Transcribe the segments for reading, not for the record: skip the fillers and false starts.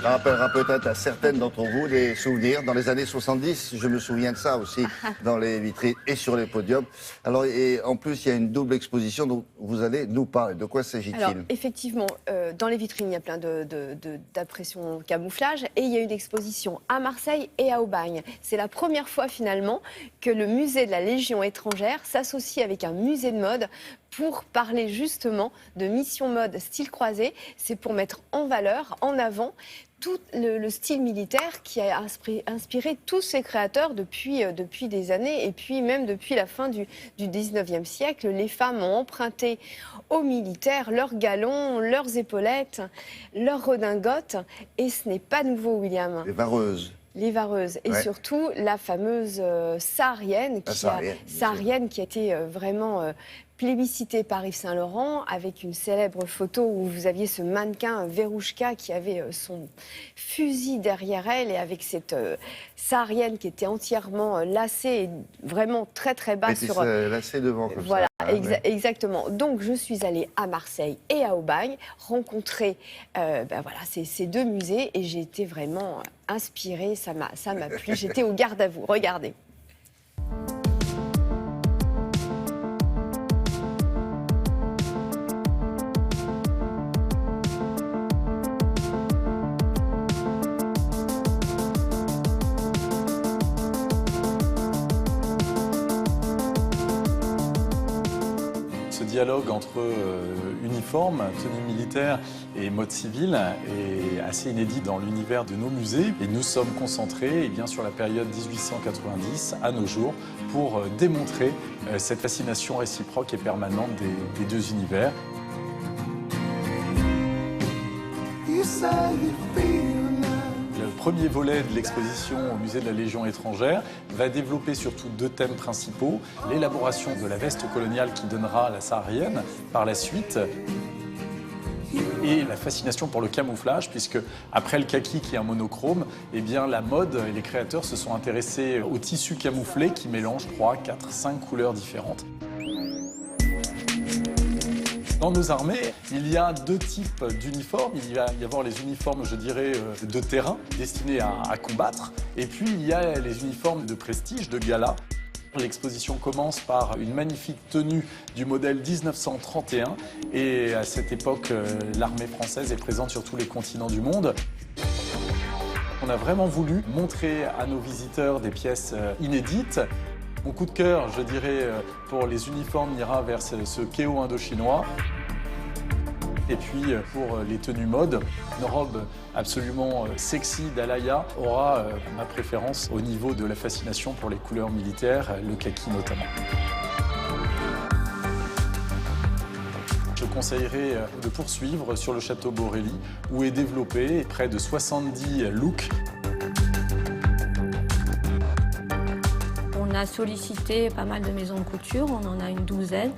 Ça rappellera peut-être à certaines d'entre vous des souvenirs. Dans les années 70, je me souviens de ça aussi, dans les vitrines et sur les podiums. Alors, et en plus, il y a une double exposition dont vous allez nous parler. De quoi s'agit-il? Alors, effectivement, dans les vitrines, il y a plein d'impressions camouflage. Et il y a une exposition à Marseille et à Aubagne. C'est la première fois, finalement, que le musée de la Légion étrangère s'associe avec un musée de mode pour parler justement de mission mode style croisé. C'est pour mettre en valeur, en avant, tout le style militaire qui a inspiré tous ces créateurs depuis des années et puis même depuis la fin du 19e siècle. Les femmes ont emprunté aux militaires leurs galons, leurs épaulettes, leurs redingotes et ce n'est pas nouveau, William. Les vareuses. Les vareuses et surtout la fameuse saharienne qui a été vraiment plébiscitée par Yves Saint Laurent avec une célèbre photo où vous aviez ce mannequin Verouchka qui avait son fusil derrière elle et avec cette saharienne qui était entièrement lacée et vraiment très très bas sur... lacée devant comme voilà, ça. Exactement. Donc je suis allée à Marseille et à Aubagne rencontrer ces deux musées et j'ai été vraiment inspirée, ça m'a plu. J'étais au garde à vous, regardez. Le dialogue entre uniforme, tenue militaire et mode civil est assez inédit dans l'univers de nos musées. Et nous sommes concentrés sur la période 1890 à nos jours pour démontrer cette fascination réciproque et permanente des deux univers. Le premier volet de l'exposition au musée de la Légion étrangère va développer surtout deux thèmes principaux. L'élaboration de la veste coloniale qui donnera la saharienne par la suite et la fascination pour le camouflage puisque après le kaki qui est un monochrome, la mode et les créateurs se sont intéressés au tissu camouflé qui mélange 3, 4, 5 couleurs différentes. Dans nos armées, il y a deux types d'uniformes. Il va y avoir les uniformes, je dirais, de terrain, destinés à combattre. Et puis, il y a les uniformes de prestige, de gala. L'exposition commence par une magnifique tenue du modèle 1931. Et à cette époque, l'armée française est présente sur tous les continents du monde. On a vraiment voulu montrer à nos visiteurs des pièces inédites. Mon coup de cœur, je dirais, pour les uniformes ira vers ce kéo indo-chinois. Et puis, pour les tenues mode, une robe absolument sexy d'Alaya aura ma préférence au niveau de la fascination pour les couleurs militaires, le kaki notamment. Je conseillerais de poursuivre sur le château Borelli, où est développé près de 70 looks. On a sollicité pas mal de maisons de couture, on en a une douzaine,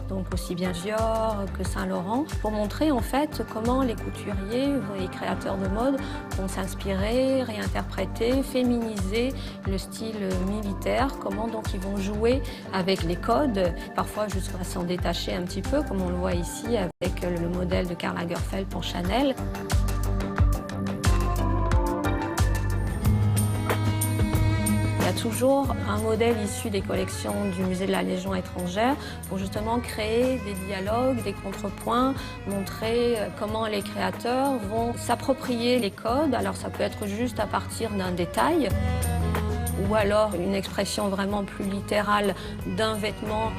donc aussi bien Dior que Saint Laurent, pour montrer en fait comment les couturiers et les créateurs de mode vont s'inspirer, réinterpréter, féminiser le style militaire, comment donc ils vont jouer avec les codes, parfois jusqu'à s'en détacher un petit peu, comme on le voit ici avec le modèle de Karl Lagerfeld pour Chanel. Il y a toujours un modèle issu des collections du musée de la Légion étrangère pour justement créer des dialogues, des contrepoints, montrer comment les créateurs vont s'approprier les codes. Alors ça peut être juste à partir d'un détail ou alors une expression vraiment plus littérale d'un vêtement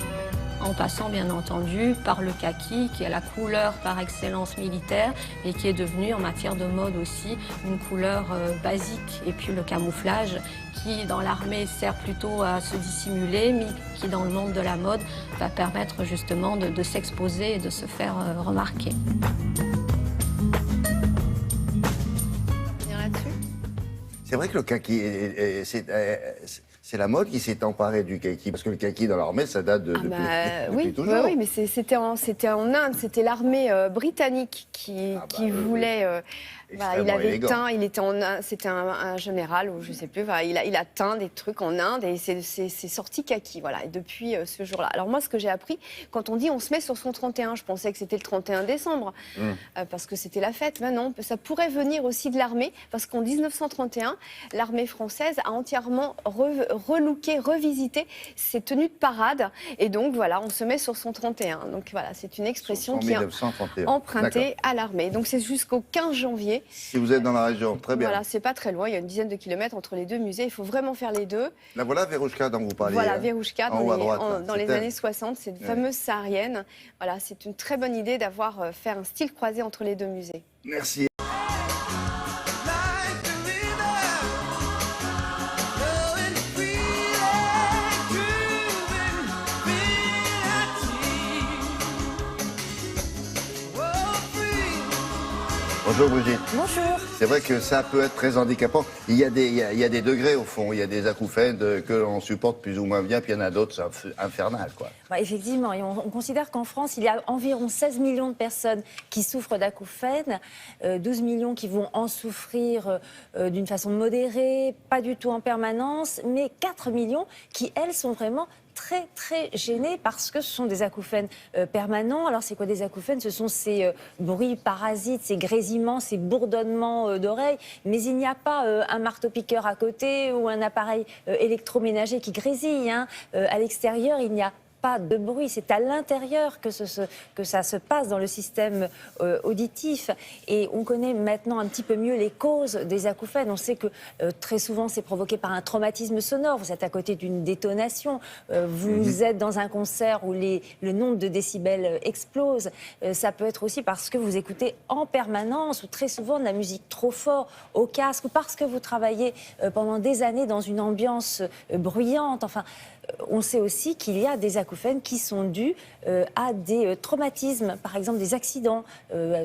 en passant bien entendu par le kaki qui est la couleur par excellence militaire et qui est devenue en matière de mode aussi une couleur basique. Et puis le camouflage qui dans l'armée sert plutôt à se dissimuler mais qui dans le monde de la mode va permettre justement de s'exposer et de se faire remarquer. C'est vrai que le kaki, c'est la mode qui s'est emparée du kaki. Parce que le kaki dans l'armée, ça date depuis oui, toujours. Oui, mais c'était en Inde, c'était l'armée britannique qui voulait... Voilà, il avait teint, c'était un général ou je sais plus. Voilà, il a teint des trucs en Inde et c'est sorti kaki. Voilà, et depuis ce jour-là. Alors moi, ce que j'ai appris, quand on dit on se met sur son 31, je pensais que c'était le 31 décembre parce que c'était la fête. Mais non, ça pourrait venir aussi de l'armée parce qu'en 1931, l'armée française a entièrement relooké, revisité ses tenues de parade et donc voilà, on se met sur son 31. Donc voilà, c'est une expression qui est empruntée à l'armée. Donc c'est jusqu'au 15 janvier. Si vous êtes dans la région, très bien. Voilà, c'est pas très loin, il y a une dizaine de kilomètres entre les deux musées, il faut vraiment faire les deux. La voilà Verouchka dont vous parliez. Voilà, Verouchka, dans les années 60, c'est une fameuse saharienne. Voilà, c'est une très bonne idée d'avoir fait un style croisé entre les deux musées. Merci. Bonjour Brigitte. Bonjour. C'est vrai que ça peut être très handicapant. Il y a des degrés au fond. Il y a des acouphènes que l'on supporte plus ou moins bien, puis il y en a d'autres, c'est infernal, quoi. Ouais, effectivement, et on considère qu'en France, il y a environ 16 millions de personnes qui souffrent d'acouphènes, 12 millions qui vont en souffrir d'une façon modérée, pas du tout en permanence, mais 4 millions qui, elles, sont vraiment très gênés parce que ce sont des acouphènes permanents. Alors c'est quoi des acouphènes? Ce sont ces bruits parasites, ces grésillements, ces bourdonnements d'oreilles, mais il n'y a pas un marteau-piqueur à côté ou un appareil électroménager qui grésille. Hein. À l'extérieur, il n'y a pas de bruit, c'est à l'intérieur que ça se passe dans le système auditif. Et on connaît maintenant un petit peu mieux les causes des acouphènes. On sait que très souvent c'est provoqué par un traumatisme sonore. Vous êtes à côté d'une détonation, vous êtes dans un concert où le nombre de décibels explose. Ça peut être aussi parce que vous écoutez en permanence ou très souvent de la musique trop fort au casque ou parce que vous travaillez pendant des années dans une ambiance bruyante. Enfin, on sait aussi qu'il y a des acouphènes qui sont dus à des traumatismes, par exemple des accidents,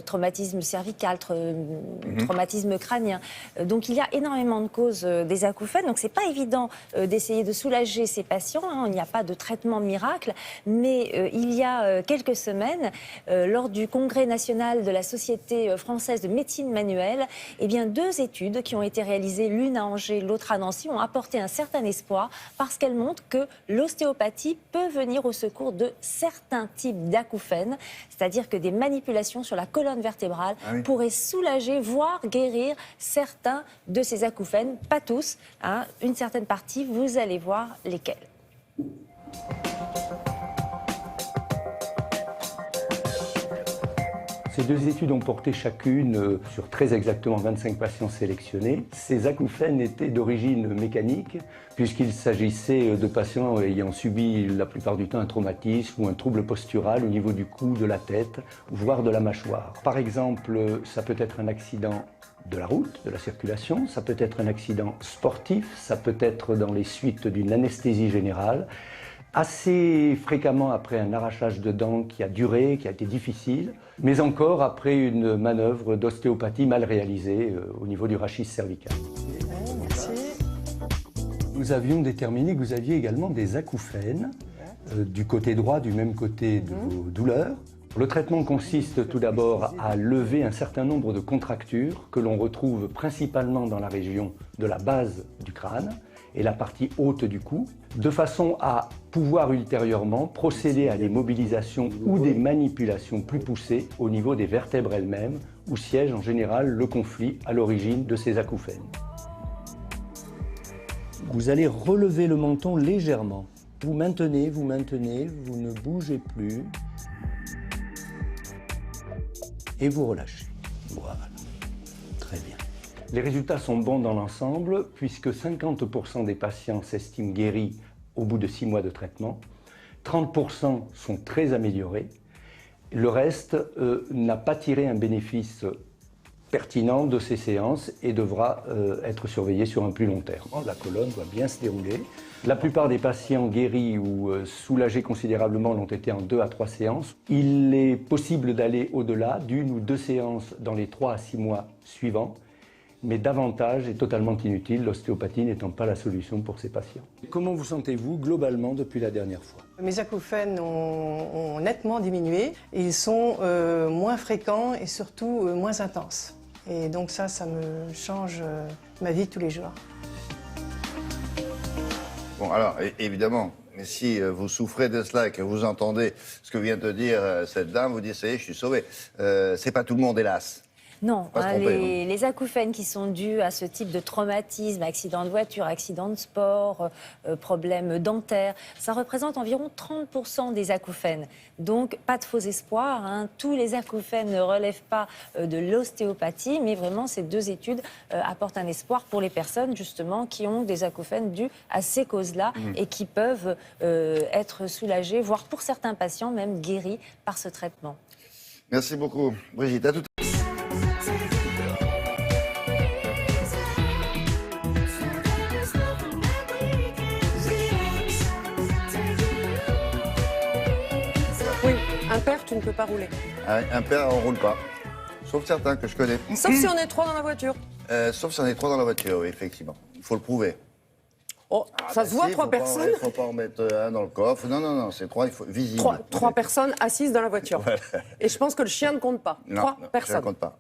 traumatisme cervical, traumatisme crânien. Donc il y a énormément de causes des acouphènes. Donc c'est pas évident d'essayer de soulager ces patients. Hein. Il n'y a pas de traitement miracle. Mais il y a quelques semaines, lors du Congrès national de la Société française de médecine manuelle, eh bien, 2 études qui ont été réalisées, l'une à Angers, l'autre à Nancy, ont apporté un certain espoir parce qu'elles montrent que l'ostéopathie peut venir au secours de certains types d'acouphènes, c'est-à-dire que des manipulations sur la colonne vertébrale pourraient soulager, voire guérir certains de ces acouphènes, pas tous, hein, une certaine partie, vous allez voir lesquels. Ces 2 études ont porté chacune sur très exactement 25 patients sélectionnés. Ces acouphènes étaient d'origine mécanique, puisqu'il s'agissait de patients ayant subi la plupart du temps un traumatisme ou un trouble postural au niveau du cou, de la tête, voire de la mâchoire. Par exemple, ça peut être un accident de la route, de la circulation, ça peut être un accident sportif, ça peut être dans les suites d'une anesthésie générale, assez fréquemment après un arrachage de dents qui a duré, qui a été difficile, mais encore après une manœuvre d'ostéopathie mal réalisée au niveau du rachis cervical. Merci. Nous avions déterminé que vous aviez également des acouphènes du côté droit, du même côté de vos douleurs. Le traitement consiste tout d'abord à lever un certain nombre de contractures que l'on retrouve principalement dans la région de la base du crâne et la partie haute du cou, de façon à pouvoir ultérieurement procéder à des mobilisations ou des manipulations plus poussées au niveau des vertèbres elles-mêmes, où siège en général le conflit à l'origine de ces acouphènes. Vous allez relever le menton légèrement. Vous maintenez, vous ne bougez plus. Et vous relâchez. Voilà. Très bien. Les résultats sont bons dans l'ensemble, puisque 50% des patients s'estiment guéris au bout de 6 mois de traitement, 30% sont très améliorés, le reste n'a pas tiré un bénéfice pertinent de ces séances et devra être surveillé sur un plus long terme. La colonne doit bien se dérouler. La plupart des patients guéris ou soulagés considérablement l'ont été en 2 à 3 séances. Il est possible d'aller au-delà d'1 ou 2 séances dans les 3 à 6 mois suivants. mais davantage et totalement inutile, l'ostéopathie n'étant pas la solution pour ces patients. Comment vous sentez-vous globalement depuis la dernière fois? Mes acouphènes ont nettement diminué. Ils sont moins fréquents et surtout moins intenses. Et donc ça me change ma vie tous les jours. Bon, alors, évidemment, si vous souffrez de cela et que vous entendez ce que vient de dire cette dame, vous dites, ça y est, je suis sauvé. C'est pas tout le monde, hélas. Non, Pas se tromper, les acouphènes qui sont dus à ce type de traumatisme, accident de voiture, accident de sport, problème dentaire, ça représente environ 30% des acouphènes. Donc, pas de faux espoirs, hein. Tous les acouphènes ne relèvent pas de l'ostéopathie, mais vraiment, ces deux études apportent un espoir pour les personnes, justement, qui ont des acouphènes dus à ces causes-là et qui peuvent être soulagées, voire pour certains patients, même guéris par ce traitement. Merci beaucoup, Brigitte. À tout à l'heure. Oui, impair, tu ne peux pas rouler. Un père, on roule pas. Sauf certains que je connais. Sauf si on est 3 dans la voiture. Sauf si on est 3 dans la voiture, oui, effectivement. Il faut le prouver. Oh, ça se voit, Si, 3 personnes. Il ne faut pas en mettre un dans le coffre. Non, c'est 3, il faut visible. 3 personnes assises dans la voiture. Voilà. Et je pense que le chien ne compte pas. 3 Je ne personnes. compte pas.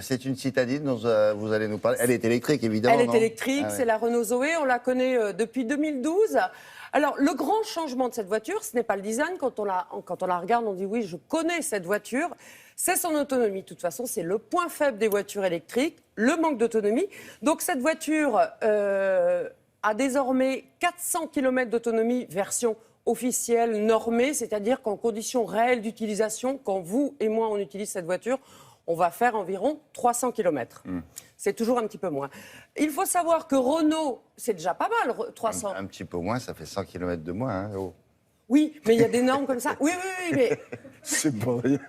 C'est une citadine dont vous allez nous parler. Elle est électrique, évidemment. Elle est non électrique, Ah ouais. c'est la Renault Zoé, on la connaît depuis 2012. Alors, le grand changement de cette voiture, ce n'est pas le design. Quand on la regarde, on dit oui, je connais cette voiture. C'est son autonomie. De toute façon, c'est le point faible des voitures électriques, le manque d'autonomie. Donc, cette voiture a désormais 400 km d'autonomie, version officielle, normée, c'est-à-dire qu'en conditions réelles d'utilisation, quand vous et moi, on utilise cette voiture, on va faire environ 300 km. C'est toujours un petit peu moins. Il faut savoir que Renault, c'est déjà pas mal, 300. Un petit peu moins, ça fait 100 km de moins. Hein, oh. Oui, mais il y a des normes comme ça. Oui, mais... C'est pas rien.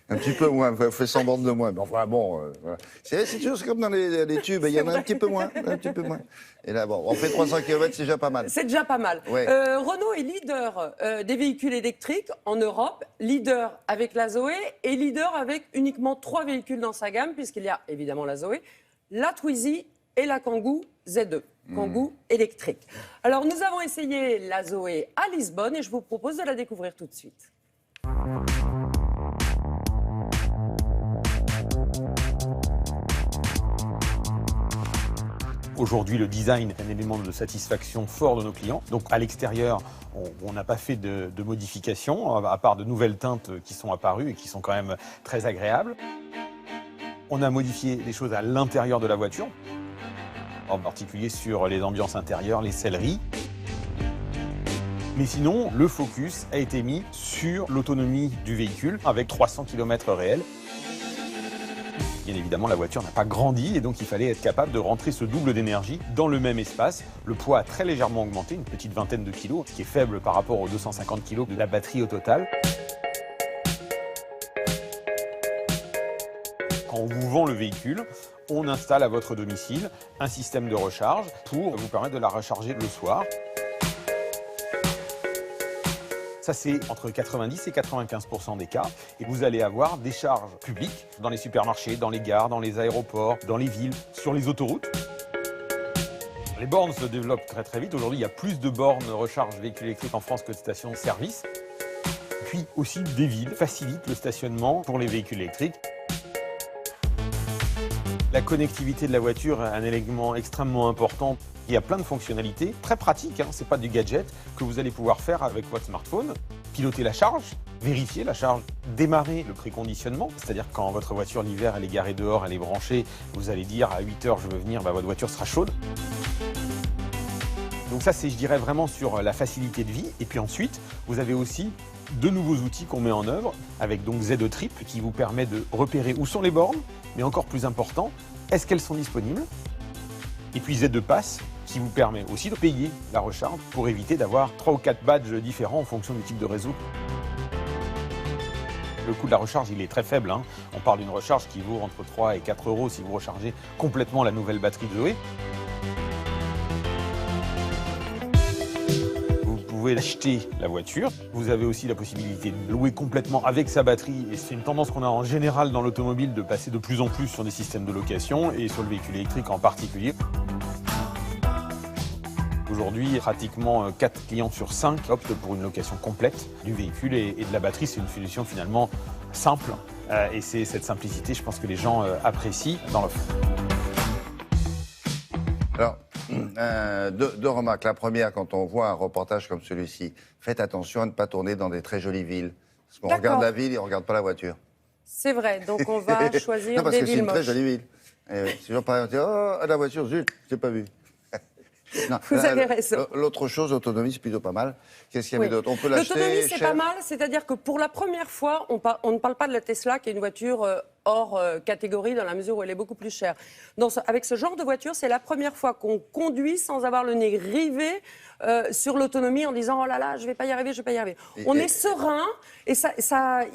Un petit peu moins, ça fait 100 bornes de moins. Mais enfin bon, voilà. C'est toujours comme dans les tubes, il y en a un petit peu moins, un petit peu moins. Et là, bon, on fait 300 km, c'est déjà pas mal. C'est déjà pas mal. Ouais. Renault est leader des véhicules électriques en Europe, leader avec la Zoé et leader avec uniquement 3 véhicules dans sa gamme, puisqu'il y a évidemment la Zoé, la Twizy et la Kangoo Z2. Kangoo électrique. Alors, nous avons essayé la Zoé à Lisbonne et je vous propose de la découvrir tout de suite. Aujourd'hui, le design est un élément de satisfaction fort de nos clients. Donc, à l'extérieur, on n'a pas fait de modifications, à part de nouvelles teintes qui sont apparues et qui sont quand même très agréables. On a modifié des choses à l'intérieur de la voiture, en particulier sur les ambiances intérieures, les selleries. Mais sinon, le focus a été mis sur l'autonomie du véhicule avec 300 km réels. Bien évidemment, la voiture n'a pas grandi et donc il fallait être capable de rentrer ce double d'énergie dans le même espace. Le poids a très légèrement augmenté, une petite vingtaine de kilos, ce qui est faible par rapport aux 250 kilos de la batterie au total. Quand on vous vend le véhicule, on installe à votre domicile un système de recharge pour vous permettre de la recharger le soir. Ça, c'est entre 90 et 95% des cas. Et vous allez avoir des charges publiques dans les supermarchés, dans les gares, dans les aéroports, dans les villes, sur les autoroutes. Les bornes se développent très très vite. Aujourd'hui, il y a plus de bornes recharge véhicules électriques en France que de stations-service. Puis aussi, des villes facilitent le stationnement pour les véhicules électriques. La connectivité de la voiture est un élément extrêmement important. Il y a plein de fonctionnalités très pratiques, hein. Ce n'est pas du gadget que vous allez pouvoir faire avec votre smartphone. Piloter la charge, vérifier la charge, démarrer le préconditionnement. C'est-à-dire quand votre voiture l'hiver, elle est garée dehors, elle est branchée, vous allez dire à 8 heures je veux venir, votre voiture sera chaude. Donc ça, c'est, je dirais, vraiment sur la facilité de vie. Et puis ensuite, vous avez aussi de nouveaux outils qu'on met en œuvre avec donc Z2 Trip qui vous permet de repérer où sont les bornes, mais encore plus important, est-ce qu'elles sont disponibles? Et puis Z2 Pass qui vous permet aussi de payer la recharge pour éviter d'avoir 3 ou 4 badges différents en fonction du type de réseau. Le coût de la recharge, il est très faible, hein. On parle d'une recharge qui vaut entre 3 et 4 € si vous rechargez complètement la nouvelle batterie de Zoé. Vous pouvez acheter la voiture. Vous avez aussi la possibilité de louer complètement avec sa batterie. Et c'est une tendance qu'on a en général dans l'automobile de passer de plus en plus sur des systèmes de location et sur le véhicule électrique en particulier. Aujourd'hui, pratiquement 4 clients sur 5 optent pour une location complète du véhicule et de la batterie. C'est une solution finalement simple et c'est cette simplicité, je pense, que les gens apprécient dans l'offre. Alors, deux remarques. La première, quand on voit un reportage comme celui-ci, faites attention à ne pas tourner dans des très jolies villes. Parce qu'on regarde la ville et on ne regarde pas la voiture. C'est vrai, donc on va choisir non, parce des que c'est villes une très moches. jolie ville. C'est toujours pareil, on dit, oh, la voiture, zut, je n'ai pas vu. Non, Vous avez raison. L'autre chose, l'autonomie, c'est plutôt pas mal. Qu'est-ce qu'il y avait Oui. d'autre? On peut l'acheter L'autonomie, c'est cher. pas mal, c'est-à-dire que pour la première fois, on ne parle pas de la Tesla, qui est une voiture hors catégorie, dans la mesure où elle est beaucoup plus chère. Avec ce genre de voiture, c'est la première fois qu'on conduit sans avoir le nez rivé sur l'autonomie en disant « Oh là là, je vais pas y arriver, je vais pas y arriver ». On est serein, et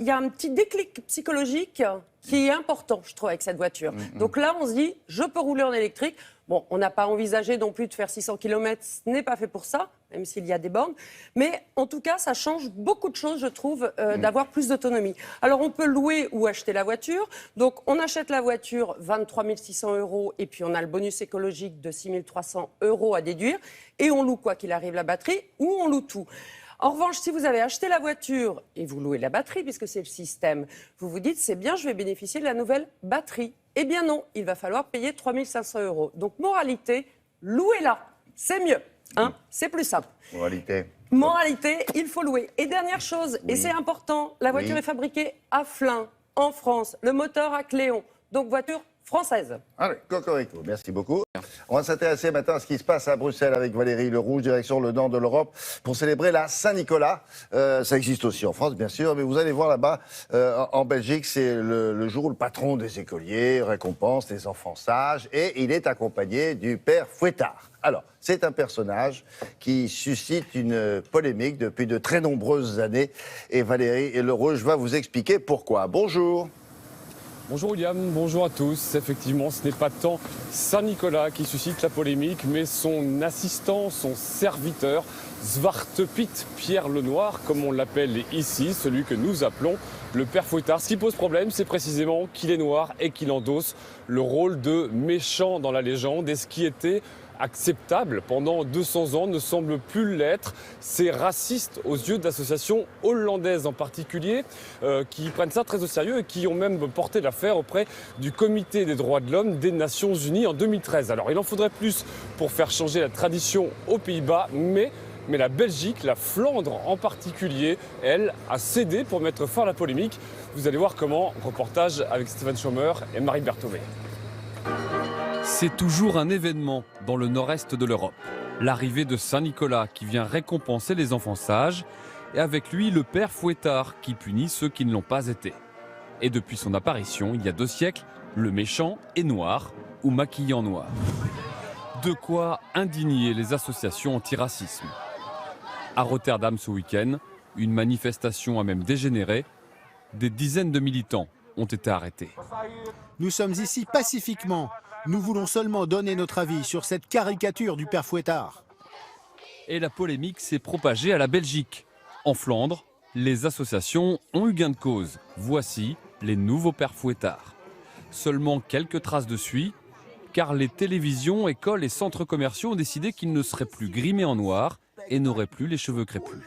il y a un petit déclic psychologique qui est important, je trouve, avec cette voiture. Donc là, on se dit « Je peux rouler en électrique ». Bon, on n'a pas envisagé non plus de faire 600 km, ce n'est pas fait pour ça, même s'il y a des bornes. Mais en tout cas, ça change beaucoup de choses, je trouve, d'avoir plus d'autonomie. Alors, on peut louer ou acheter la voiture. Donc, on achète la voiture, 23 600 €, et puis on a le bonus écologique de 6 300 € à déduire. Et on loue, quoi qu'il arrive, la batterie, ou on loue tout. En revanche, si vous avez acheté la voiture et vous louez la batterie, puisque c'est le système, vous vous dites, c'est bien, je vais bénéficier de la nouvelle batterie. Eh bien non, il va falloir payer 3 500 €. Donc, moralité, louez-la, c'est mieux, hein, c'est plus simple. Moralité, il faut louer. Et dernière chose, et c'est important, la voiture est fabriquée à Flins, en France, le moteur à Cléon, donc voiture française. Allez, cocorico, merci beaucoup. On va s'intéresser maintenant à ce qui se passe à Bruxelles avec Valérie Lerouge, direction le nord de l'Europe, pour célébrer la Saint-Nicolas. Ça existe aussi en France, bien sûr, mais vous allez voir là-bas, en Belgique, c'est le jour où le patron des écoliers récompense les enfants sages, et il est accompagné du père Fouettard. Alors, c'est un personnage qui suscite une polémique depuis de très nombreuses années, et Valérie Lerouge va vous expliquer pourquoi. Bonjour. Bonjour William, bonjour à tous. Effectivement, ce n'est pas tant Saint-Nicolas qui suscite la polémique, mais son assistant, son serviteur, Zwartepit Pierre Lenoir, comme on l'appelle ici, celui que nous appelons le père Fouettard. Ce qui pose problème, c'est précisément qu'il est noir et qu'il endosse le rôle de méchant dans la légende, et ce qui était acceptable pendant 200 ans ne semble plus l'être. C'est raciste aux yeux d'associations hollandaises en particulier qui prennent ça très au sérieux et qui ont même porté l'affaire auprès du Comité des droits de l'homme des Nations Unies en 2013. Alors il en faudrait plus pour faire changer la tradition aux Pays-Bas, mais la Belgique, la Flandre en particulier, elle, a cédé pour mettre fin à la polémique. Vous allez voir comment. Reportage avec Stéphane Schaumer et Marie Berthové. C'est toujours un événement dans le nord-est de l'Europe. L'arrivée de Saint-Nicolas qui vient récompenser les enfants sages, et avec lui le père Fouettard qui punit ceux qui ne l'ont pas été. Et depuis son apparition, il y a 2 siècles, le méchant est noir ou maquillé en noir. De quoi indigner les associations antiracisme. À Rotterdam ce week-end, une manifestation a même dégénéré. Des dizaines de militants ont été arrêtés. Nous sommes ici pacifiquement. Nous voulons seulement donner notre avis sur cette caricature du père Fouettard. Et la polémique s'est propagée à la Belgique. En Flandre, les associations ont eu gain de cause. Voici les nouveaux pères Fouettards. Seulement quelques traces de suie, car les télévisions, écoles et centres commerciaux ont décidé qu'ils ne seraient plus grimés en noir et n'auraient plus les cheveux crépus.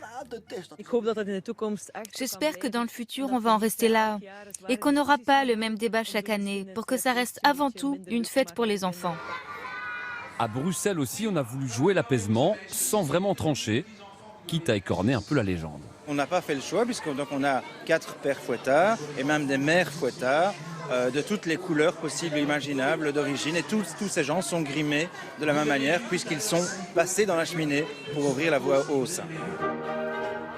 J'espère que dans le futur, on va en rester là et qu'on n'aura pas le même débat chaque année pour que ça reste avant tout une fête pour les enfants. À Bruxelles aussi, on a voulu jouer l'apaisement sans vraiment trancher, quitte à écorner un peu la légende. On n'a pas fait le choix puisqu'on a 4 pères Fouettards et même des mères Fouettards de toutes les couleurs possibles et imaginables d'origine, et tous ces gens sont grimés de la même manière puisqu'ils sont passés dans la cheminée pour ouvrir la voie au sein.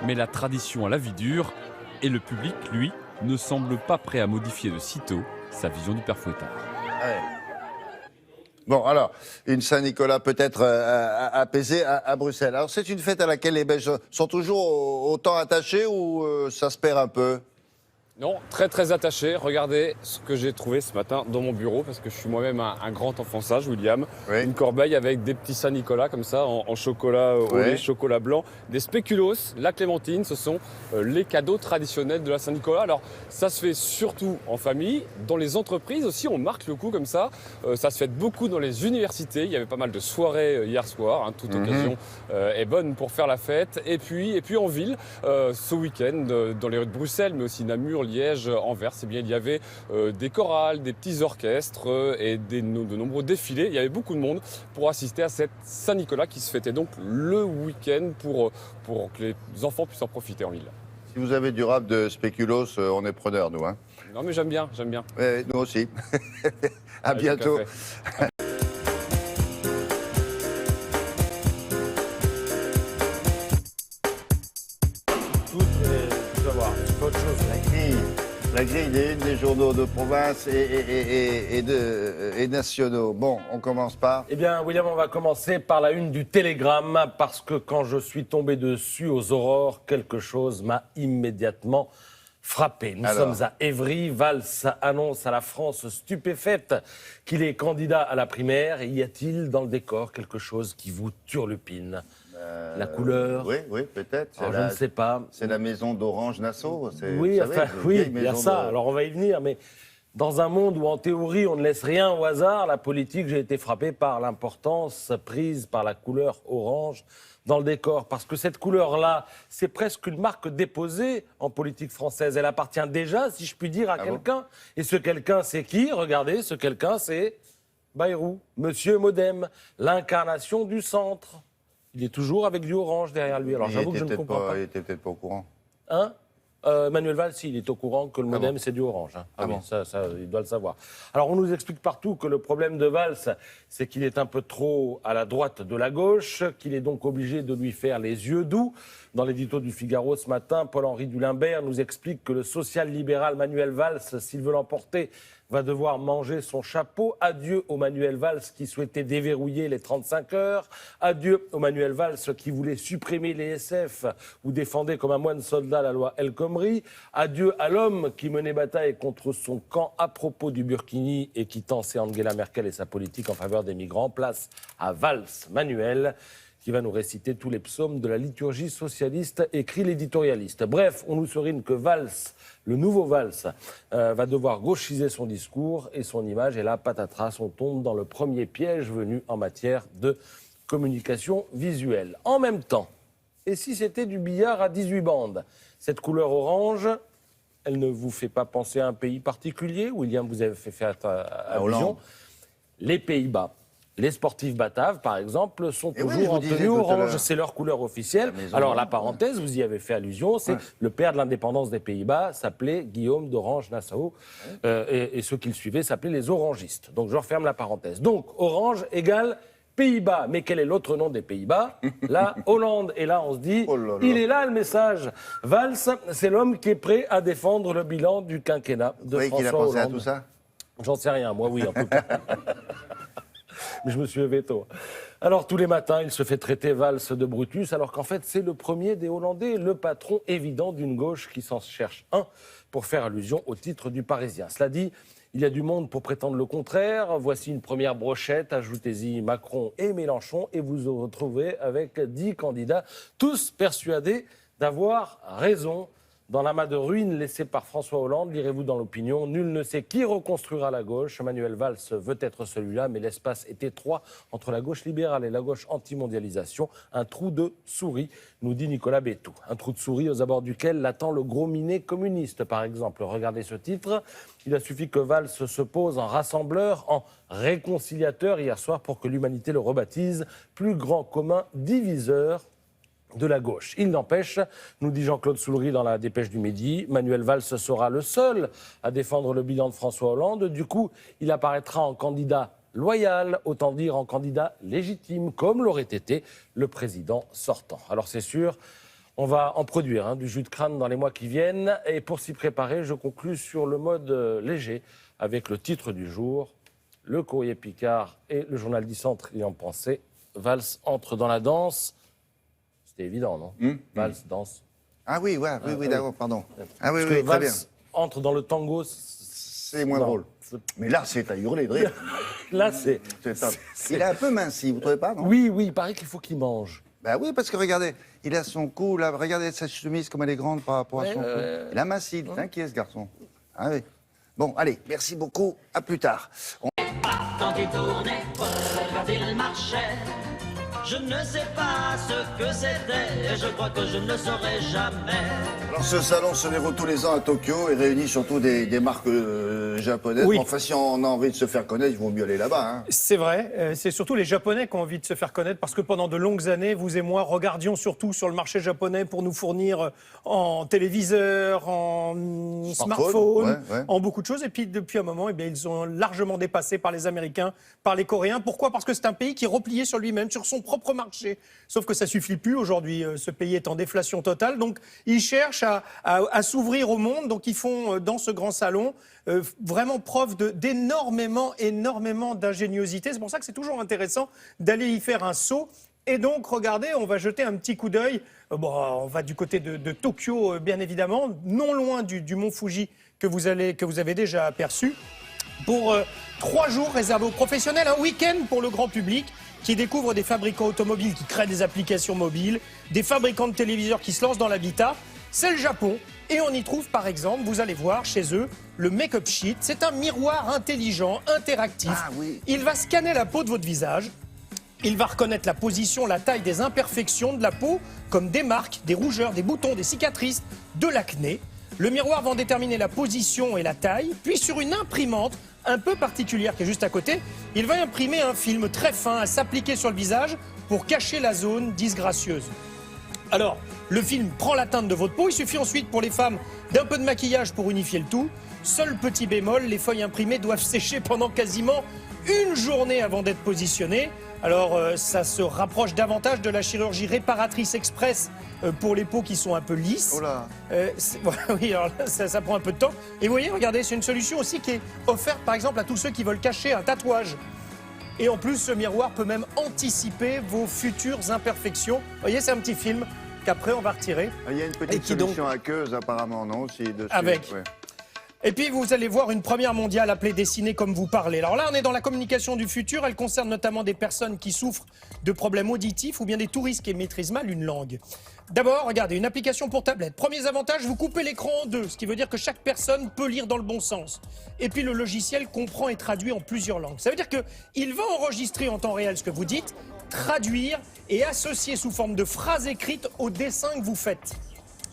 Mais la tradition a la vie dure et le public, lui, ne semble pas prêt à modifier de sitôt sa vision du père Fouettard. Ouais. Bon, alors, une Saint-Nicolas peut-être apaisée à Bruxelles. Alors, c'est une fête à laquelle les Belges sont toujours autant attachés ou ça se perd un peu? Non, très très attaché. Regardez ce que j'ai trouvé ce matin dans mon bureau, parce que je suis moi-même un grand enfant sage, William. Oui. Une corbeille avec des petits Saint-Nicolas comme ça, en chocolat au lait, chocolat blanc. Des spéculoos, la clémentine, ce sont les cadeaux traditionnels de la Saint-Nicolas. Alors ça se fait surtout en famille. Dans les entreprises aussi, on marque le coup comme ça. Ça se fait beaucoup dans les universités. Il y avait pas mal de soirées hier soir. Hein. Toute occasion est bonne pour faire la fête. Et puis en ville, ce week-end, dans les rues de Bruxelles, mais aussi Namur, Liège, Anvers, eh bien, il y avait des chorales, des petits orchestres et de nombreux défilés. Il y avait beaucoup de monde pour assister à cette Saint-Nicolas qui se fêtait donc le week-end pour que les enfants puissent en profiter en ville. Si vous avez du rap de spéculoos, on est preneurs, nous. Hein. Non mais j'aime bien. Nous aussi. À Avec bientôt. le café. La grille des unes des journaux de province et nationaux. Bon, on commence par... Eh bien, William, on va commencer par la une du Télégramme, parce que quand je suis tombé dessus aux aurores, quelque chose m'a immédiatement frappé. Nous sommes à Évry. Valls annonce à la France stupéfaite qu'il est candidat à la primaire. Y a-t-il dans le décor quelque chose qui vous turlupine ? La couleur? Oui, peut-être. Je ne sais pas. C'est la maison d'Orange-Nassau. Oui, il y a ça. Alors on va y venir, mais dans un monde où en théorie on ne laisse rien au hasard, la politique, j'ai été frappé par l'importance prise par la couleur orange dans le décor. Parce que cette couleur-là, c'est presque une marque déposée en politique française. Elle appartient déjà, si je puis dire, à quelqu'un. Et ce quelqu'un, c'est qui? Regardez, ce quelqu'un, c'est Bayrou, Monsieur Modem, l'incarnation du centre. Il est toujours avec du orange derrière lui. Alors j'avoue que je ne comprends pas. Il était peut-être pas au courant. Hein? Manuel Valls, il est au courant que le Modem, c'est du orange. Hein. Oui, ça, il doit le savoir. Alors on nous explique partout que le problème de Valls, c'est qu'il est un peu trop à la droite de la gauche, qu'il est donc obligé de lui faire les yeux doux. Dans l'édito du Figaro ce matin, Paul-Henri Dulimbert nous explique que le social-libéral Manuel Valls, s'il veut l'emporter, va devoir manger son chapeau. Adieu au Manuel Valls qui souhaitait déverrouiller les 35 heures. Adieu au Manuel Valls qui voulait supprimer les SF ou défendait comme un moine soldat la loi El Khomri. Adieu à l'homme qui menait bataille contre son camp à propos du Burkini et qui tensait Angela Merkel et sa politique en faveur des migrants. Place à Valls Manuel, qui va nous réciter tous les psaumes de la liturgie socialiste, écrit l'éditorialiste. Bref, on nous souligne que Valls, le nouveau Valls, va devoir gauchiser son discours et son image. Et là, patatras, on tombe dans le premier piège venu en matière de communication visuelle. En même temps, et si c'était du billard à 18 bandes? Cette couleur orange, elle ne vous fait pas penser à un pays particulier? William, vous avez fait allusion. Les Pays-Bas. Les sportifs bataves, par exemple, sont toujours en tenue orange. C'est leur couleur officielle. Alors, la parenthèse, vous y avez fait allusion, c'est le père de l'indépendance des Pays-Bas s'appelait Guillaume d'Orange-Nassau. Et ceux qui le suivaient s'appelaient les orangistes. Donc, je referme la parenthèse. Donc, orange égale Pays-Bas. Mais quel est l'autre nom des Pays-Bas? La Hollande. Et là, on se dit, il est là le message. Valls, c'est l'homme qui est prêt à défendre le bilan du quinquennat de François Hollande. Vous voyez qu'il a pensé à tout ça? J'en sais rien, moi oui, en tout cas. Mais je me suis levé tôt. Alors, tous les matins, il se fait traiter Valls de Brutus, alors qu'en fait, c'est le premier des Hollandais, le patron évident d'une gauche qui s'en cherche un pour faire allusion au titre du Parisien. Cela dit, il y a du monde pour prétendre le contraire. Voici une première brochette, ajoutez-y Macron et Mélenchon, et vous vous retrouvez avec 10 candidats, tous persuadés d'avoir raison. Dans l'amas de ruines laissé par François Hollande, lirez-vous dans l'opinion, nul ne sait qui reconstruira la gauche. Manuel Valls veut être celui-là, mais l'espace est étroit entre la gauche libérale et la gauche anti-mondialisation. Un trou de souris, nous dit Nicolas Bétou. Un trou de souris aux abords duquel l'attend le gros minet communiste, par exemple. Regardez ce titre. Il a suffi que Valls se pose en rassembleur, en réconciliateur hier soir pour que l'humanité le rebaptise plus grand commun diviseur de la gauche. Il n'empêche, nous dit Jean-Claude Soulery dans la Dépêche du Midi, Manuel Valls sera le seul à défendre le bilan de François Hollande. Du coup, il apparaîtra en candidat loyal, autant dire en candidat légitime, comme l'aurait été le président sortant. Alors c'est sûr, on va en produire du jus de crâne dans les mois qui viennent. Et pour s'y préparer, je conclus sur le mode léger avec le titre du jour. Le Courrier Picard et le Journal du Centre y ont pensé. Valls entre dans la danse. C'est évident, non? Valls, danse. Ah oui, d'accord, pardon. Ah oui, très bien. entre dans le tango, c'est moins drôle. Mais là, c'est à hurler de rire. Là, c'est... Il est un peu minci, vous trouvez pas, non? Oui, il paraît qu'il faut qu'il mange. Ben oui, parce que regardez, il a son cou, là, regardez sa chemise comme elle est grande par rapport à son cou. Il a minci, il est inquiet, ce garçon. Ah oui. Bon, allez, merci beaucoup, à plus tard. Quand il tournait, quand il marchait, je ne sais pas ce que c'était, et je crois que je ne le saurai jamais. Alors ce salon se déroule tous les ans à Tokyo et réunit surtout des marques japonaises. Oui. Bon, enfin, si on a envie de se faire connaître, il vaut mieux aller là-bas. Hein. C'est vrai, c'est surtout les Japonais qui ont envie de se faire connaître parce que pendant de longues années, vous et moi regardions surtout sur le marché japonais pour nous fournir en téléviseur, en smartphone, en beaucoup de choses. Et puis depuis un moment, eh bien, ils sont largement dépassés par les Américains, par les Coréens. Pourquoi? Parce que c'est un pays qui est replié sur lui-même, sur son propre marché. Sauf que ça suffit plus aujourd'hui. Ce pays est en déflation totale. Donc ils cherchent à s'ouvrir au monde. Donc ils font dans ce grand salon vraiment preuve d'énormément d'ingéniosité. C'est pour ça que c'est toujours intéressant d'aller y faire un saut. Et donc, regardez, on va jeter un petit coup d'œil. On va du côté de Tokyo, bien évidemment, non loin du mont Fuji que vous avez déjà aperçu, pour 3 jours réservés aux professionnels, un week-end pour le grand public qui découvre des fabricants automobiles qui créent des applications mobiles, des fabricants de téléviseurs qui se lancent dans l'habitat. C'est le Japon. Et on y trouve, par exemple, vous allez voir chez eux, le Make-up Sheet. C'est un miroir intelligent, interactif. Ah, oui. Il va scanner la peau de votre visage. Il va reconnaître la position, la taille des imperfections de la peau, comme des marques, des rougeurs, des boutons, des cicatrices, de l'acné. Le miroir va en déterminer la position et la taille. Puis sur une imprimante un peu particulière qui est juste à côté, il va imprimer un film très fin à s'appliquer sur le visage pour cacher la zone disgracieuse. Alors, le film prend la teinte de votre peau. Il suffit ensuite pour les femmes d'un peu de maquillage pour unifier le tout. Seul petit bémol, les feuilles imprimées doivent sécher pendant quasiment une journée avant d'être positionnées. Alors, ça se rapproche davantage de la chirurgie réparatrice express pour les peaux qui sont un peu lisses. Oh là. Oui, alors là, ça prend un peu de temps. Et vous voyez, regardez, c'est une solution aussi qui est offerte, par exemple, à tous ceux qui veulent cacher un tatouage. Et en plus, ce miroir peut même anticiper vos futures imperfections. Vous voyez, c'est un petit film qu'après, on va retirer. Il y a une petite solution aqueuse, apparemment, non aussi, dessus. Avec. Ouais. Et puis, vous allez voir une première mondiale appelée Dessiner comme vous parlez. Alors là, on est dans la communication du futur. Elle concerne notamment des personnes qui souffrent de problèmes auditifs ou bien des touristes qui maîtrisent mal une langue. D'abord, regardez, une application pour tablette. Premier avantage, vous coupez l'écran en deux, ce qui veut dire que chaque personne peut lire dans le bon sens. Et puis, le logiciel comprend et traduit en plusieurs langues. Ça veut dire qu'il va enregistrer en temps réel ce que vous dites, traduire et associer sous forme de phrases écrites au dessin que vous faites.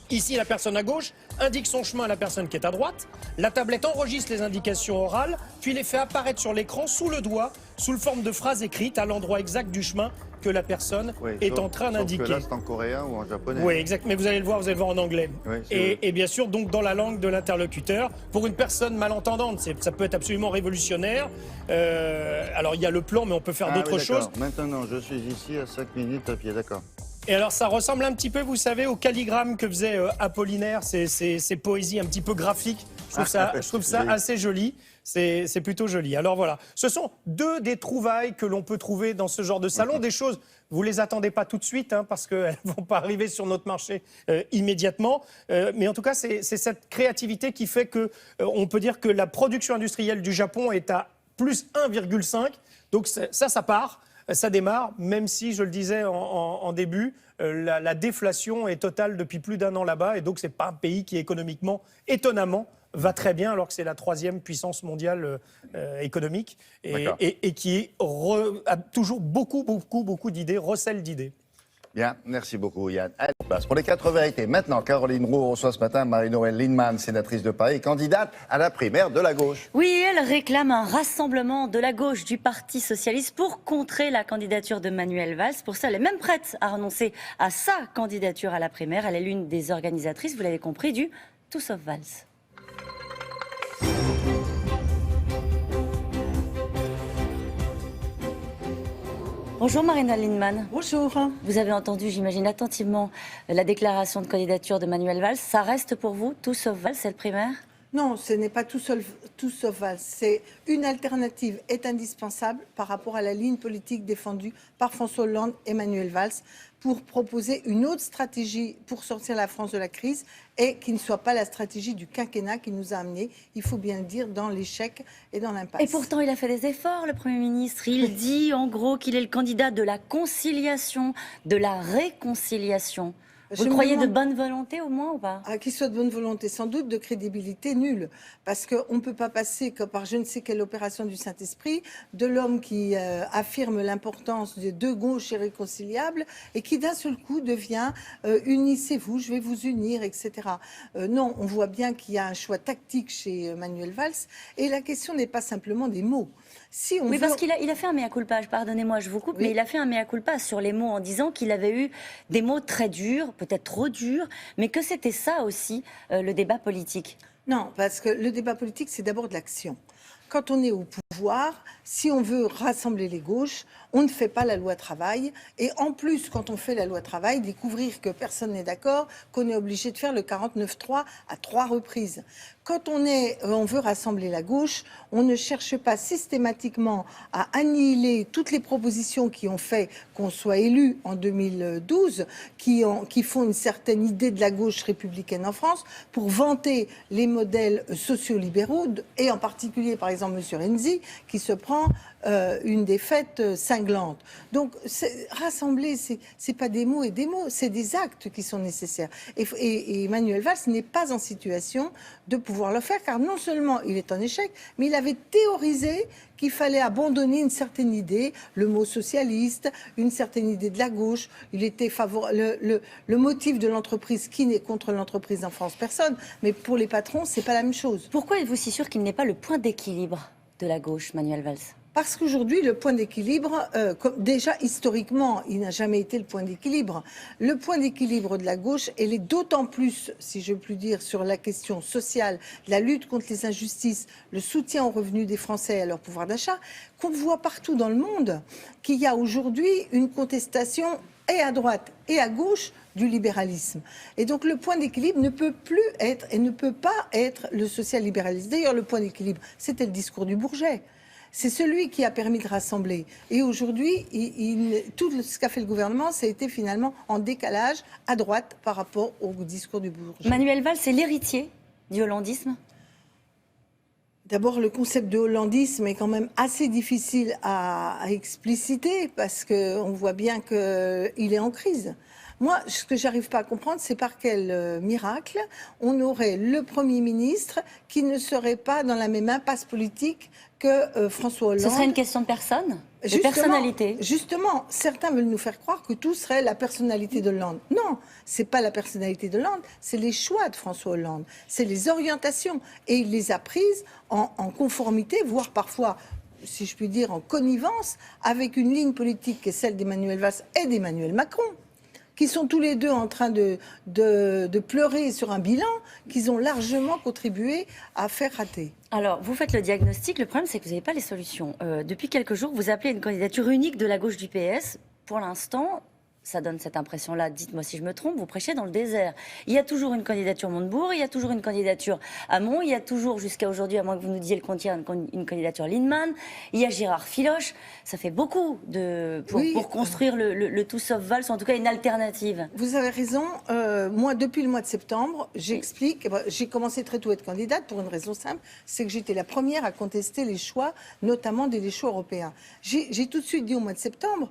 Ici, la personne à gauche indique son chemin à la personne qui est à droite. La tablette enregistre les indications orales, puis les fait apparaître sur l'écran sous le doigt, sous le forme de phrases écrites à l'endroit exact du chemin que la personne est en train d'indiquer. Là, c'est en coréen ou en japonais. Oui, exact. Mais vous allez le voir en anglais. Oui, et bien sûr, donc dans la langue de l'interlocuteur. Pour une personne malentendante, ça peut être absolument révolutionnaire. Alors, il y a le plan, mais on peut faire d'autres choses. Maintenant, je suis ici à 5 minutes à pied, d'accord. Et alors, ça ressemble un petit peu, vous savez, au calligramme que faisait Apollinaire, ces poésies un petit peu graphiques. Je trouve ça assez joli. C'est plutôt joli. Alors voilà, ce sont 2 des trouvailles que l'on peut trouver dans ce genre de salon. Des choses, vous ne les attendez pas tout de suite, hein, parce qu'elles ne vont pas arriver sur notre marché immédiatement. Mais en tout cas, c'est cette créativité qui fait qu'on peut dire que la production industrielle du Japon est à plus 1,5. Donc ça part. Ça démarre, même si, je le disais en début, la déflation est totale depuis plus d'1 an là-bas. Et donc, ce n'est pas un pays qui, économiquement, étonnamment, va très bien, alors que c'est la 3e puissance mondiale économique. Et qui a toujours beaucoup d'idées, recèle d'idées. Bien, merci beaucoup Yann. Allez, place pour les 4 vérités. Maintenant, Caroline Roux reçoit ce matin Marie-Noëlle Lienemann, sénatrice de Paris, candidate à la primaire de la gauche. Oui, elle réclame un rassemblement de la gauche du Parti socialiste pour contrer la candidature de Manuel Valls. Pour ça, elle est même prête à renoncer à sa candidature à la primaire. Elle est l'une des organisatrices, vous l'avez compris, du Tout sauf Valls. Bonjour Marie-Noëlle Lienemann. Bonjour. Vous avez entendu, j'imagine, attentivement la déclaration de candidature de Manuel Valls. Ça reste pour vous, tout sauf Valls, c'est le primaire ? Non, ce n'est pas tout sauf Valls. C'est une alternative est indispensable par rapport à la ligne politique défendue par François Hollande et Manuel Valls pour proposer une autre stratégie pour sortir la France de la crise et qui ne soit pas la stratégie du quinquennat qui nous a amenés, il faut bien le dire, dans l'échec et dans l'impasse. Et pourtant, il a fait des efforts, le Premier ministre. Il dit en gros qu'il est le candidat de la conciliation, de la réconciliation. Vous croyez de bonne volonté au moins ou pas? Qu'il soit de bonne volonté, sans doute, de crédibilité nulle. Parce qu'on ne peut pas passer que par je ne sais quelle opération du Saint-Esprit de l'homme qui affirme l'importance des deux gauches irréconciliables et qui d'un seul coup devient unissez-vous, je vais vous unir, etc. Non, on voit bien qu'il y a un choix tactique chez Manuel Valls et la question n'est pas simplement des mots. Si on parce qu'il a fait un mea culpa, pardonnez-moi, je vous coupe, mais il a fait un mea culpa sur les mots en disant qu'il avait eu des mots très durs, peut-être trop durs, mais que c'était ça aussi, le débat politique. Non, parce que le débat politique, c'est d'abord de l'action. Quand on est au pouvoir, si on veut rassembler les gauches, on ne fait pas la loi travail. Et en plus, quand on fait la loi travail, découvrir que personne n'est d'accord, qu'on est obligé de faire le 49-3 à 3 reprises. Quand on veut rassembler la gauche, on ne cherche pas systématiquement à annihiler toutes les propositions qui ont fait qu'on soit élu en 2012, qui font une certaine idée de la gauche républicaine en France, pour vanter les modèles sociolibéraux, et en particulier, par exemple, M. Renzi, qui se prend une défaite cinglante. Donc, rassembler, c'est pas des mots et des mots, c'est des actes qui sont nécessaires. Et Emmanuel Valls n'est pas en situation de pouvoir le faire, car non seulement il est en échec, mais il avait théorisé qu'il fallait abandonner une certaine idée, le mot socialiste, une certaine idée de la gauche. Il était le motif de l'entreprise, qui n'est contre l'entreprise en France? Personne. Mais pour les patrons, c'est pas la même chose. Pourquoi êtes-vous si sûr qu'il n'est pas le point d'équilibre de la gauche, Manuel Valls? Parce qu'aujourd'hui, le point d'équilibre, déjà historiquement, il n'a jamais été le point d'équilibre. Le point d'équilibre de la gauche, elle est d'autant plus, si je puis dire, sur la question sociale, la lutte contre les injustices, le soutien aux revenus des Français et à leur pouvoir d'achat, qu'on voit partout dans le monde qu'il y a aujourd'hui une contestation et à droite et à gauche du libéralisme. Et donc le point d'équilibre ne peut plus être et ne peut pas être le social-libéralisme. D'ailleurs, le point d'équilibre, c'était le discours du Bourget. C'est celui qui a permis de rassembler. Et aujourd'hui, tout ce qu'a fait le gouvernement, ça a été finalement en décalage à droite par rapport au discours du Bourget. Manuel Valls, c'est l'héritier du hollandisme? D'abord, le concept de hollandisme est quand même assez difficile à expliciter parce qu'on voit bien qu'il est en crise. Moi, ce que j'arrive pas à comprendre, c'est par quel miracle on aurait le Premier ministre qui ne serait pas dans la même impasse politique que François Hollande. Ce serait une question de personne, de personnalité. Justement, certains veulent nous faire croire que tout serait la personnalité de Hollande. Non, c'est pas la personnalité de Hollande, c'est les choix de François Hollande, c'est les orientations. Et il les a prises en conformité, voire parfois, si je puis dire, en connivence avec une ligne politique qui est celle d'Emmanuel Valls et d'Emmanuel Macron, qui sont tous les deux en train de pleurer sur un bilan qu'ils ont largement contribué à faire rater. Alors, vous faites le diagnostic, le problème c'est que vous n'avez pas les solutions. Depuis quelques jours, vous appelez une candidature unique de la gauche du PS. Pour l'instant, ça donne cette impression-là, dites-moi si je me trompe, vous prêchez dans le désert. Il y a toujours une candidature Montebourg, il y a toujours une candidature Hamon, il y a toujours, jusqu'à aujourd'hui, à moins que vous nous disiez le contraire, une candidature Lindemann, il y a Gérard Filoche. Ça fait beaucoup pour construire le tout sauf Valls, en tout cas une alternative. Vous avez raison. Moi, depuis le mois de septembre, j'explique, j'ai commencé très tôt à être candidate pour une raison simple, c'est que j'étais la première à contester les choix, notamment des choix européens. J'ai tout de suite dit au mois de septembre,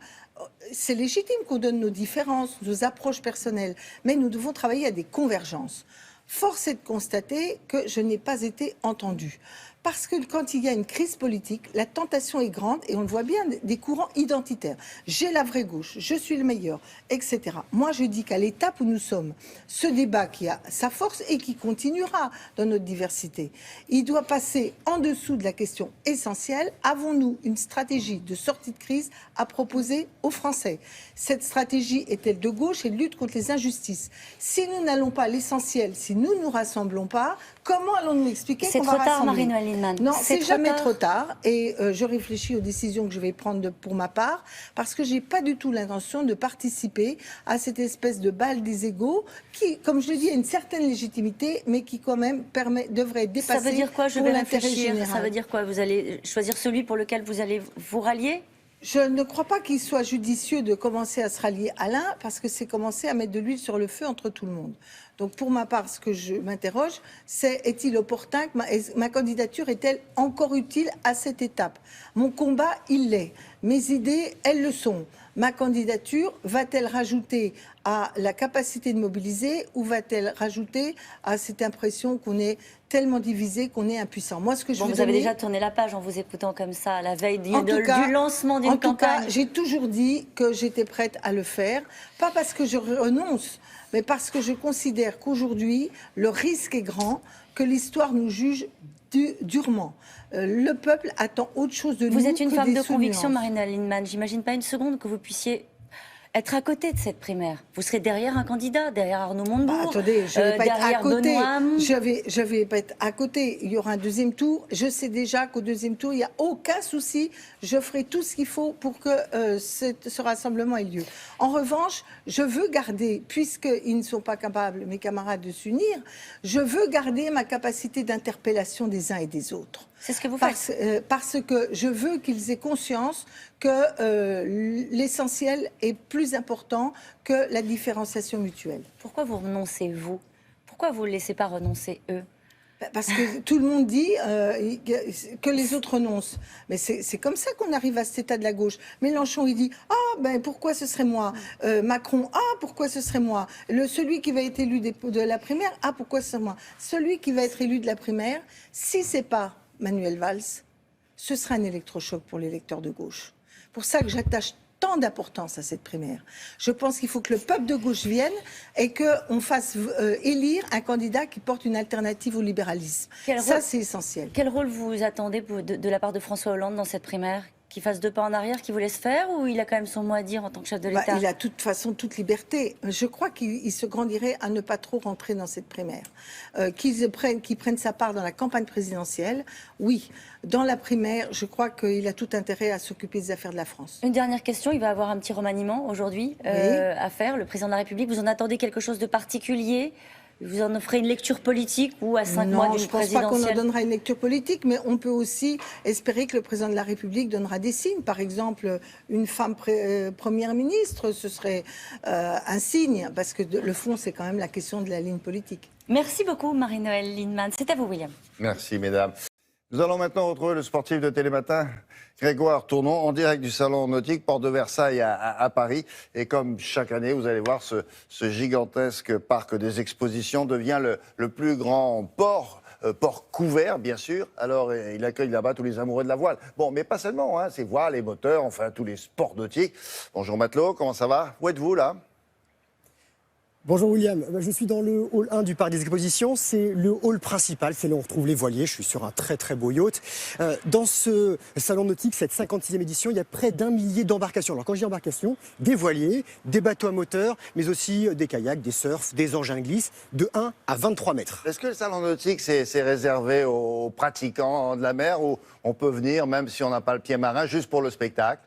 c'est légitime qu'on donne nos différences, nos approches personnelles, mais nous devons travailler à des convergences. Force est de constater que je n'ai pas été entendue. Parce que quand il y a une crise politique, la tentation est grande et on le voit bien, des courants identitaires. J'ai la vraie gauche, je suis le meilleur, etc. Moi, je dis qu'à l'étape où nous sommes, ce débat qui a sa force et qui continuera dans notre diversité, il doit passer en dessous de la question essentielle. Avons-nous une stratégie de sortie de crise à proposer aux Français? Cette stratégie est-elle de gauche et de lutte contre les injustices? Si nous n'allons pas à l'essentiel, si nous ne nous rassemblons pas, comment allons-nous expliquer qu'on va rassembler? C'est trop tard, Marine Wallin. Lindemann. Non, c'est c'est jamais trop tard. Et je réfléchis aux décisions que je vais prendre pour ma part, parce que j'ai pas du tout l'intention de participer à cette espèce de bal des égaux qui, comme je le dis, a une certaine légitimité, mais qui quand même devrait dépasser. Ça veut dire quoi, je pour vais l'intérêt réfléchir. général. Ça veut dire quoi? Vous allez choisir celui pour lequel vous allez vous rallier? Je ne crois pas qu'il soit judicieux de commencer à se rallier à l'un, parce que c'est commencer à mettre de l'huile sur le feu entre tout le monde. Donc pour ma part, ce que je m'interroge, c'est est-il opportun que ma candidature est-elle encore utile à cette étape? Mon combat, il l'est. Mes idées, elles le sont. Ma candidature va-t-elle rajouter à la capacité de mobiliser ou va-t-elle rajouter à cette impression qu'on est tellement divisé, qu'on est impuissant? Moi, ce que je Vous avez déjà tourné la page en vous écoutant comme ça, à la veille du lancement d'une campagne. En tout cas, j'ai toujours dit que j'étais prête à le faire, pas parce que je renonce, mais parce que je considère qu'aujourd'hui, le risque est grand, que l'histoire nous juge durement. Le peuple attend autre chose de nous. Vous êtes une femme de conviction, Marine. Marine Lindemann. J'imagine pas une seconde que vous puissiez être à côté de cette primaire. Vous serez derrière un candidat, derrière Arnaud Montebourg, attendez, je vais pas être à côté. Benoît Hamon. Je vais pas être à côté. Il y aura un deuxième tour. Je sais déjà qu'au deuxième tour, il n'y a aucun souci. Je ferai tout ce qu'il faut pour que ce rassemblement ait lieu. En revanche, je veux garder, puisqu'ils ne sont pas capables, mes camarades, de s'unir, je veux garder ma capacité d'interpellation des uns et des autres. C'est ce que vous faites. Parce que je veux qu'ils aient conscience que l'essentiel est plus important que la différenciation mutuelle. Pourquoi vous renoncez, vous? Pourquoi vous ne laissez pas renoncer eux? Parce que tout le monde dit que les autres renoncent. Mais c'est comme ça qu'on arrive à cet état de la gauche. Mélenchon, il dit « Ah, ben pourquoi ce serait moi ?» Macron « Ah, pourquoi ce serait moi ?» Celui qui va être élu de la primaire « Ah, pourquoi ce serait moi ?» Celui qui va être élu de la primaire, si c'est pas Manuel Valls, ce sera un électrochoc pour l'électeur de gauche. Pour ça que j'attache tant d'importance à cette primaire. Je pense qu'il faut que le peuple de gauche vienne et qu'on fasse élire un candidat qui porte une alternative au libéralisme. Ça, c'est essentiel. Quel rôle vous attendez de la part de François Hollande dans cette primaire? Qu'il fasse 2 pas en arrière, qu'il vous laisse faire, ou il a quand même son mot à dire en tant que chef de l'État? Il a de toute façon toute liberté. Je crois qu'il se grandirait à ne pas trop rentrer dans cette primaire. Qu'il prenne sa part dans la campagne présidentielle, oui. Dans la primaire, je crois qu'il a tout intérêt à s'occuper des affaires de la France. Une dernière question, il va avoir un petit remaniement aujourd'hui à faire, le président de la République. Vous en attendez quelque chose de particulier? Vous en offrez une lecture politique ou à 5 mois d'une présidentielle? Non, je ne pense pas qu'on en donnera une lecture politique, mais on peut aussi espérer que le président de la République donnera des signes. Par exemple, une femme première ministre, ce serait un signe, parce que le fond, c'est quand même la question de la ligne politique. Merci beaucoup, Marie-Noëlle Lindemann. C'est à vous, William. Merci, mesdames. Nous allons maintenant retrouver le sportif de Télématin, Grégoire Tournon, en direct du Salon Nautique, porte de Versailles à Paris. Et comme chaque année, vous allez voir, ce gigantesque parc des expositions devient le plus grand port couvert, bien sûr. Alors, il accueille là-bas tous les amoureux de la voile. Bon, mais pas seulement, hein, c'est voile, les moteurs, enfin, tous les sports nautiques. Bonjour Matelot, comment ça va? Où êtes-vous, là? Bonjour William, je suis dans le hall 1 du parc des expositions, c'est le hall principal, c'est là où on retrouve les voiliers, je suis sur un très très beau yacht. Dans ce salon nautique, cette 56e édition, il y a près d'1 millier d'embarcations. Alors quand je dis embarcations, des voiliers, des bateaux à moteur, mais aussi des kayaks, des surfs, des engins de glisse, de 1 à 23 mètres. Est-ce que le salon nautique, c'est réservé aux pratiquants de la mer ou on peut venir, même si on n'a pas le pied marin, juste pour le spectacle?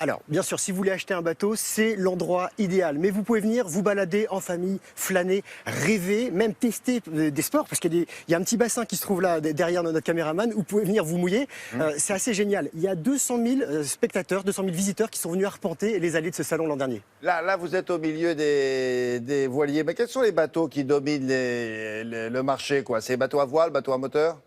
Alors, bien sûr, si vous voulez acheter un bateau, c'est l'endroit idéal. Mais vous pouvez venir vous balader en famille, flâner, rêver, même tester des sports, parce qu'il y a un petit bassin qui se trouve là, derrière notre caméraman, où vous pouvez venir vous mouiller. C'est assez génial. Il y a 200 000 spectateurs, 200 000 visiteurs qui sont venus arpenter les allées de ce salon l'an dernier. Là, vous êtes au milieu des voiliers. Mais quels sont les bateaux qui dominent le marché, quoi? C'est bateaux à voile, bateaux à moteur?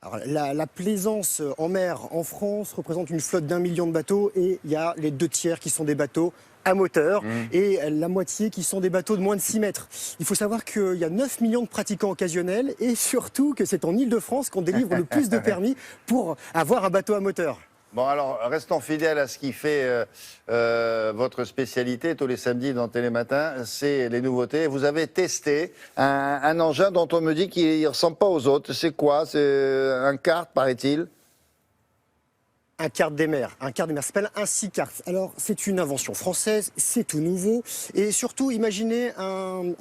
Alors, la plaisance en mer en France représente une flotte d'1 million de bateaux et il y a les 2 tiers qui sont des bateaux à moteur et la moitié qui sont des bateaux de moins de 6 mètres. Il faut savoir qu'il y a 9 millions de pratiquants occasionnels et surtout que c'est en Île-de-France qu'on délivre le plus de permis pour avoir un bateau à moteur. Bon, alors, restons fidèles à ce qui fait votre spécialité tous les samedis dans Télématin, c'est les nouveautés. Vous avez testé un engin dont on me dit qu'il ne ressemble pas aux autres. C'est quoi? C'est un kart, paraît-il? un kart des mers. Un kart des mers s'appelle un six-kart. Alors, c'est une invention française, c'est tout nouveau. Et surtout, imaginez un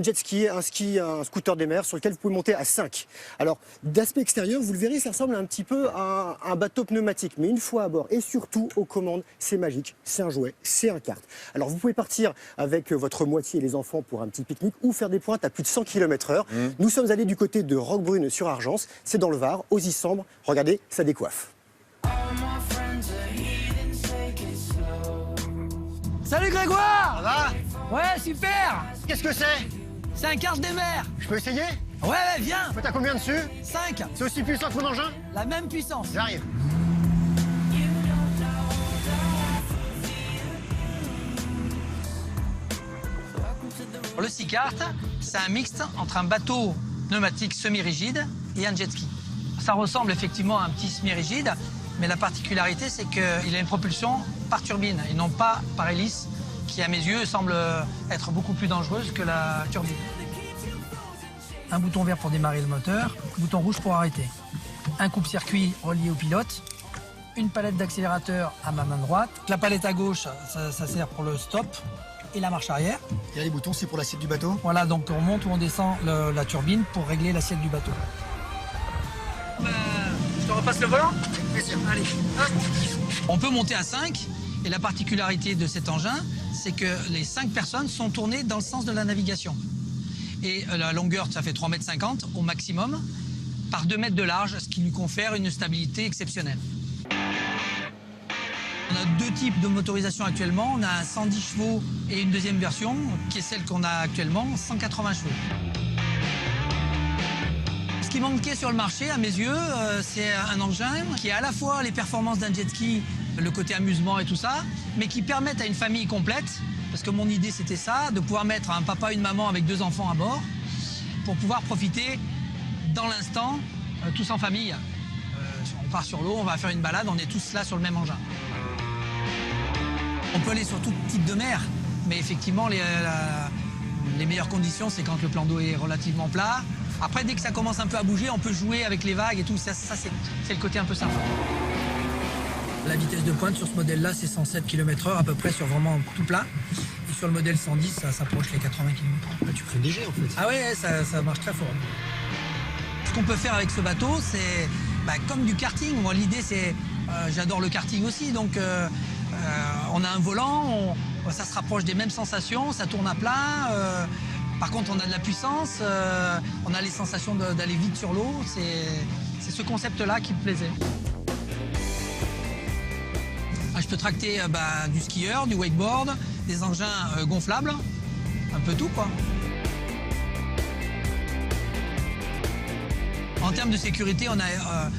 jet ski, un scooter des mers sur lequel vous pouvez monter à 5. Alors, d'aspect extérieur, vous le verrez, ça ressemble un petit peu à un bateau pneumatique. Mais une fois à bord, et surtout aux commandes, c'est magique, c'est un jouet, c'est un kart. Alors, vous pouvez partir avec votre moitié et les enfants pour un petit pique-nique ou faire des pointes à plus de 100 km/h. Nous sommes allés du côté de Roquebrune sur Argence, c'est dans le Var, aux Issambres. Regardez, ça décoiffe. Salut Grégoire! Ça va? Ouais, super! Qu'est-ce que c'est? C'est un kart des mers! Je peux essayer? Ouais, viens! T'as combien dessus? 5! C'est aussi puissant que mon engin? La même puissance! J'arrive. Le six-kart, c'est un mixte entre un bateau pneumatique semi-rigide et un jet ski. Ça ressemble effectivement à un petit semi-rigide, mais la particularité, c'est qu'il a une propulsion par turbine et non pas par hélice, qui à mes yeux semble être beaucoup plus dangereuse que la turbine. Un bouton vert pour démarrer le moteur, bouton rouge pour arrêter. Un coupe-circuit relié au pilote, une palette d'accélérateur à ma main droite. La palette à gauche, ça sert pour le stop et la marche arrière. Et là, les boutons, c'est pour l'assiette du bateau? Voilà, donc on monte ou on descend la turbine pour régler l'assiette du bateau. Je te repasse le volant? Bien sûr, allez. Hop. On peut monter à 5 et la particularité de cet engin, c'est que les 5 personnes sont tournées dans le sens de la navigation. Et la longueur, ça fait 3,50 m au maximum, par 2 mètres de large, ce qui lui confère une stabilité exceptionnelle. On a 2 types de motorisation actuellement. On a un 110 chevaux et une deuxième version, qui est celle qu'on a actuellement, 180 chevaux. Ce qui manquait sur le marché, à mes yeux, c'est un engin qui a à la fois les performances d'un jet ski, le côté amusement et tout ça, mais qui permettent à une famille complète, parce que mon idée c'était ça, de pouvoir mettre un papa et une maman avec 2 enfants à bord, pour pouvoir profiter dans l'instant, tous en famille. On part sur l'eau, on va faire une balade, on est tous là sur le même engin. On peut aller sur tout type de mer, mais effectivement, les meilleures conditions, c'est quand le plan d'eau est relativement plat. Après, dès que ça commence un peu à bouger, on peut jouer avec les vagues et tout. Ça c'est le côté un peu sympa. La vitesse de pointe sur ce modèle-là, c'est 107 km/h à peu près sur vraiment tout plat. Et sur le modèle 110, ça s'approche les 80 km/h. Tu fais léger en fait. Ah ouais, ça marche très fort. Ce qu'on peut faire avec ce bateau, c'est comme du karting. Moi, l'idée, c'est... j'adore le karting aussi, donc on a un volant, ça se rapproche des mêmes sensations, ça tourne à plat. Par contre, on a de la puissance, on a les sensations d'aller vite sur l'eau. C'est ce concept-là qui me plaisait. Je peux tracter du skieur, du wakeboard, des engins gonflables, un peu tout, quoi. En termes de sécurité, on a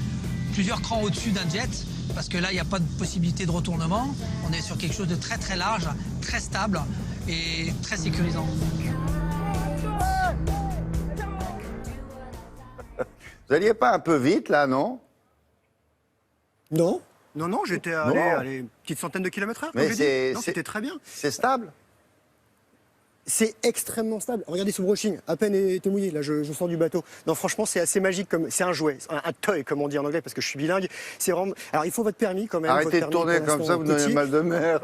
plusieurs crans au-dessus d'un jet, parce que là, il n'y a pas de possibilité de retournement. On est sur quelque chose de très très large, très stable et très sécurisant. Vous alliez pas un peu vite, là, non? Non. Non, j'étais à une petite centaine de kilomètres/heure. Mais c'était très bien. C'est stable? C'est extrêmement stable. Regardez ce brushing, à peine était mouillé, là je sors du bateau. Non, franchement, c'est assez magique, c'est un jouet, un toy comme on dit en anglais, parce que je suis bilingue. C'est vraiment... Alors il faut votre permis quand même. Arrêtez de tourner comme ça, vous donnez mal de mer.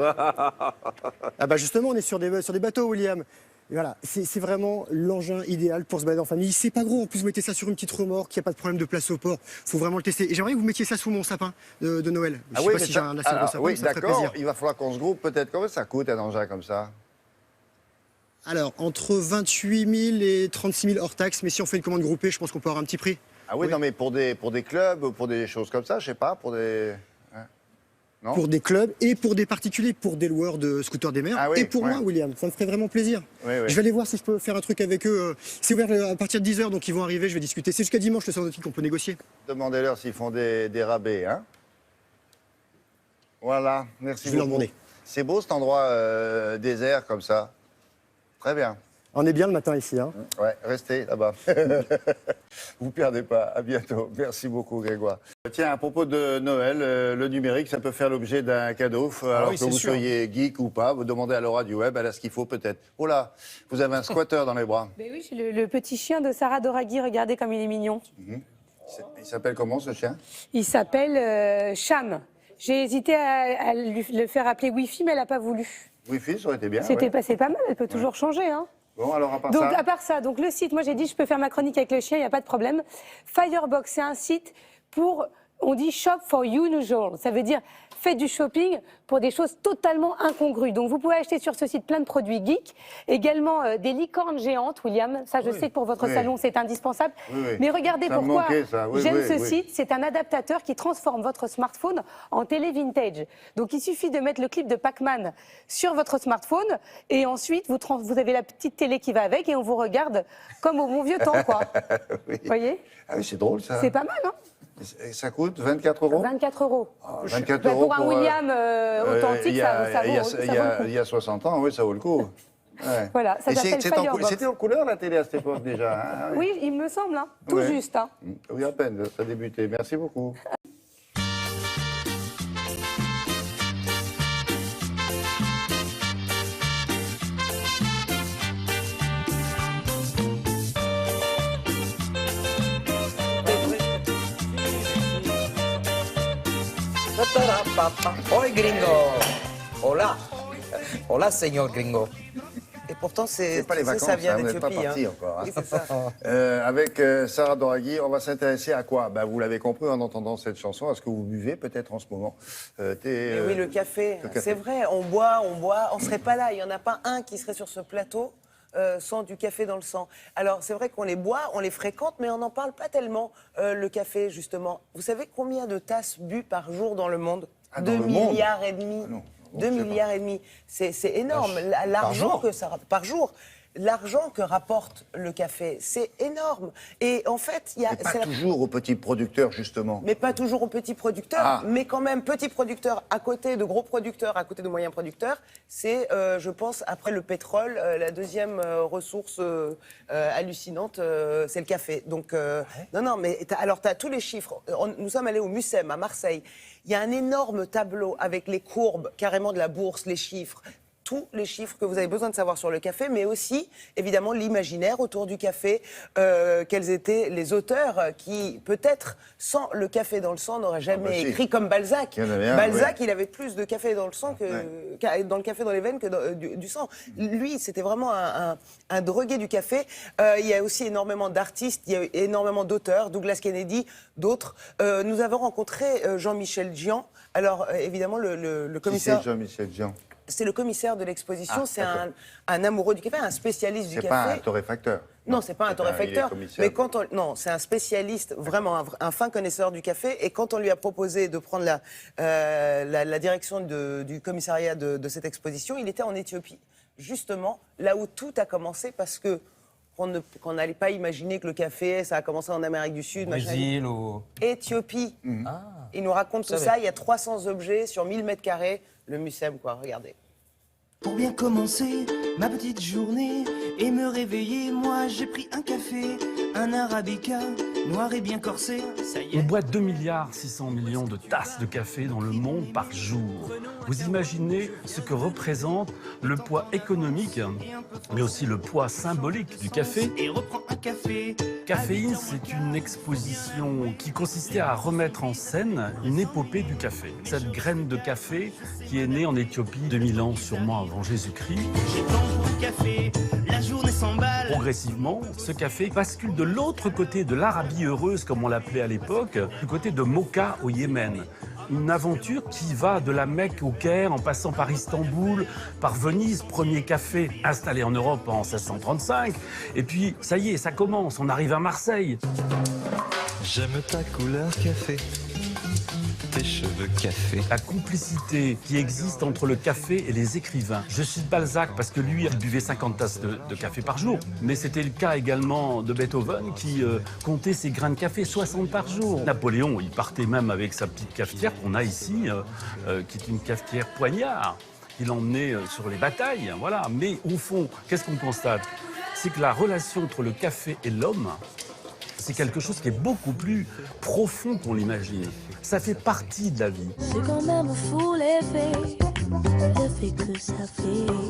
Justement, on est sur des bateaux, William. Et voilà, c'est vraiment l'engin idéal pour se balader en famille. C'est pas gros, en plus vous mettez ça sur une petite remorque, il n'y a pas de problème de place au port. Il faut vraiment le tester. Et j'aimerais que vous mettiez ça sous mon sapin de Noël. Je sais pas si j'ai un assez gros sapin, oui, ça me ferait d'accord, plaisir. il va falloir qu'on se groupe peut-être. Combien ça coûte un engin comme ça? Alors, entre 28 000 et 36 000 hors taxe, mais si on fait une commande groupée, je pense qu'on peut avoir un petit prix. Ah oui, non, mais pour des clubs, pour des choses comme ça, je sais pas, pour des... Non, pour des clubs et pour des particuliers, pour des loueurs de scooters des mers. Et pour moi, William, ça me ferait vraiment plaisir. Je vais aller voir si je peux faire un truc avec eux. C'est ouvert à partir de 10h, donc ils vont arriver, je vais discuter. C'est jusqu'à dimanche le salon nautique qu'on peut négocier. Demandez-leur s'ils font des rabais, hein. Voilà, merci beaucoup. Je vais leur demander. C'est beau cet endroit désert comme ça. Très bien. On est bien le matin ici, hein. Ouais, restez là-bas. Vous perdez pas. À bientôt. Merci beaucoup, Grégoire. Tiens, à propos de Noël, le numérique, ça peut faire l'objet d'un cadeau. Alors que vous soyez geek ou pas, vous demandez à Laura du web, elle a ce qu'il faut peut-être. Oh là, vous avez un squatter dans les bras. Mais oui, j'ai le petit chien de Sarah Doraghi. Regardez comme il est mignon. Il s'appelle comment ce chien? Il s'appelle Cham. J'ai hésité à le faire appeler Wi-Fi, mais elle n'a pas voulu. Wi-Fi, ça aurait été bien. C'était ouais. passé pas mal, elle peut toujours changer. Hein. Bon, alors à part Donc, ça. à part ça, donc le site, moi j'ai dit je peux faire ma chronique avec le chien, il n'y a pas de problème. Firebox, c'est un site pour, on dit shop for unusual. Ça veut dire faites du shopping pour des choses totalement incongrues. Donc vous pouvez acheter sur ce site plein de produits geeks, également des licornes géantes, William. Ça, je sais que pour votre salon, c'est indispensable. Mais regardez Ça me pourquoi manquait, ça. Oui, j'aime oui, ce oui. site. C'est un adaptateur qui transforme votre smartphone en télé vintage. Donc il suffit de mettre le clip de Pac-Man sur votre smartphone et ensuite vous avez la petite télé qui va avec et on vous regarde comme au bon vieux temps, quoi. Oui. Vous voyez? Ah oui, c'est drôle ça. C'est pas mal, hein? Et ça coûte 24 euros 24 euros. 24 Bah, euros pour un William authentique, ça vaut le coup. Il y a 60 ans, oui, ça vaut le coup. Ouais. Voilà, ça Et s'appelle Firebox. C'était en couleur la télé à cette époque déjà. Hein, Oui, il me semble, hein. Tout Ouais. juste. Hein. Oui, à peine, ça a débuté. Merci beaucoup. Oi gringo. Hola. Hola señor gringo. Et pourtant c'est pas les vacances, ça vient hein, vous n'êtes pas d'Éthiopie. parti encore. Hein. Oui, c'est ça. Avec Sarah Doraghi, on va s'intéresser à quoi? Vous l'avez compris en entendant cette chanson. Est-ce que vous buvez peut-être en ce moment? Mais oui, le café. C'est vrai, on boit, on serait pas là. Il n'y en a pas un qui serait sur ce plateau sans du café dans le sang. Alors, c'est vrai qu'on les boit, on les fréquente, mais on n'en parle pas tellement, le café, justement. Vous savez combien de tasses bues par jour dans le monde? 2 milliards et demi. 2 milliards et demi. C'est énorme. L'argent que ça... Par jour. L'argent que rapporte le café, c'est énorme. Et en fait, il y a... Pas toujours aux petits producteurs, justement. Mais pas toujours aux petits producteurs, mais quand même petits producteurs à côté de gros producteurs, à côté de moyens producteurs. C'est, je pense, après le pétrole, la deuxième ressource hallucinante, c'est le café. Donc, non, mais alors tu as tous les chiffres. Nous sommes allés au Mucem à Marseille. Il y a un énorme tableau avec les courbes carrément de la bourse, les chiffres. Tous les chiffres que vous avez besoin de savoir sur le café, mais aussi, évidemment, l'imaginaire autour du café, quels étaient les auteurs qui, peut-être, sans le café dans le sang, n'auraient jamais écrit comme Balzac. Balzac, il avait plus de café dans le sang que dans le café dans les veines que du sang. Lui, c'était vraiment un drogué du café. Il y a aussi énormément d'artistes, il y a énormément d'auteurs, Douglas Kennedy, d'autres. Nous avons rencontré Jean-Michel Dzian. Alors, évidemment, le commissaire... Qui c'est Jean-Michel Dzian? C'est le commissaire de l'exposition, c'est un amoureux du café, un spécialiste du café. C'est pas un torréfacteur. Non, c'est pas un torréfacteur. Mais quand on, non, c'est un spécialiste, vraiment un fin connaisseur du café. Et quand on lui a proposé de prendre la direction du commissariat de cette exposition, il était en Éthiopie, justement là où tout a commencé, parce que qu'on n'allait pas imaginer que le café, ça a commencé en Amérique du Sud. Brésil ou... Éthiopie. Il nous raconte tout ça. Il y a 300 objets sur 1000 mètres carrés. Le Mucem, quoi, regardez. Pour bien commencer ma petite journée et me réveiller, moi j'ai pris un café, un arabica, noir et bien corsé, ça y est. On boit 2,6 milliards de tasses de café dans le monde par jour. Vous imaginez ce que représente le poids économique, mais aussi le poids symbolique du café. Et reprends un café. Caféine, c'est une exposition qui consistait à remettre en scène une épopée du café. Cette graine de café qui est née en Éthiopie 2000 ans sûrement avant Jésus-Christ. Café, la journée s'emballe. Progressivement, ce café bascule de l'autre côté de l'Arabie heureuse, comme on l'appelait à l'époque, du côté de Mocha au Yémen. Une aventure qui va de la Mecque au Caire, en passant par Istanbul, par Venise, premier café installé en Europe en 1635. Et puis, ça y est, ça commence, on arrive à Marseille. J'aime ta couleur café, tes cheveux café. La complicité qui existe entre le café et les écrivains. Je cite Balzac parce que lui, il buvait 50 tasses de café par jour. Mais c'était le cas également de Beethoven qui comptait ses grains de café 60 par jour. Napoléon, il partait même avec sa petite cafetière qu'on a ici, qui est une cafetière poignard. Il l'emmenait sur les batailles, voilà. Mais au fond, qu'est-ce qu'on constate? C'est que la relation entre le café et l'homme, c'est quelque chose qui est beaucoup plus profond qu'on l'imagine. Ça fait partie de la vie. C'est quand même fou l'effet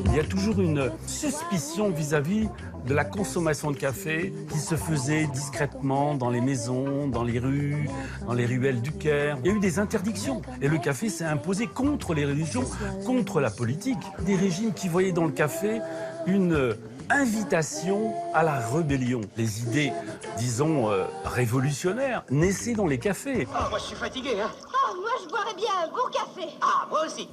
Il y a toujours une suspicion vis-à-vis de la consommation de café qui se faisait discrètement dans les maisons, dans les rues, dans les ruelles du Caire. Il y a eu des interdictions et le café s'est imposé contre les religions, contre la politique. Des régimes qui voyaient dans le café une invitation à la rébellion. Les idées, disons, révolutionnaires naissaient dans les cafés. Oh, moi je suis fatigué, hein. Oh, moi je boirais bien un bon café. Ah, moi aussi.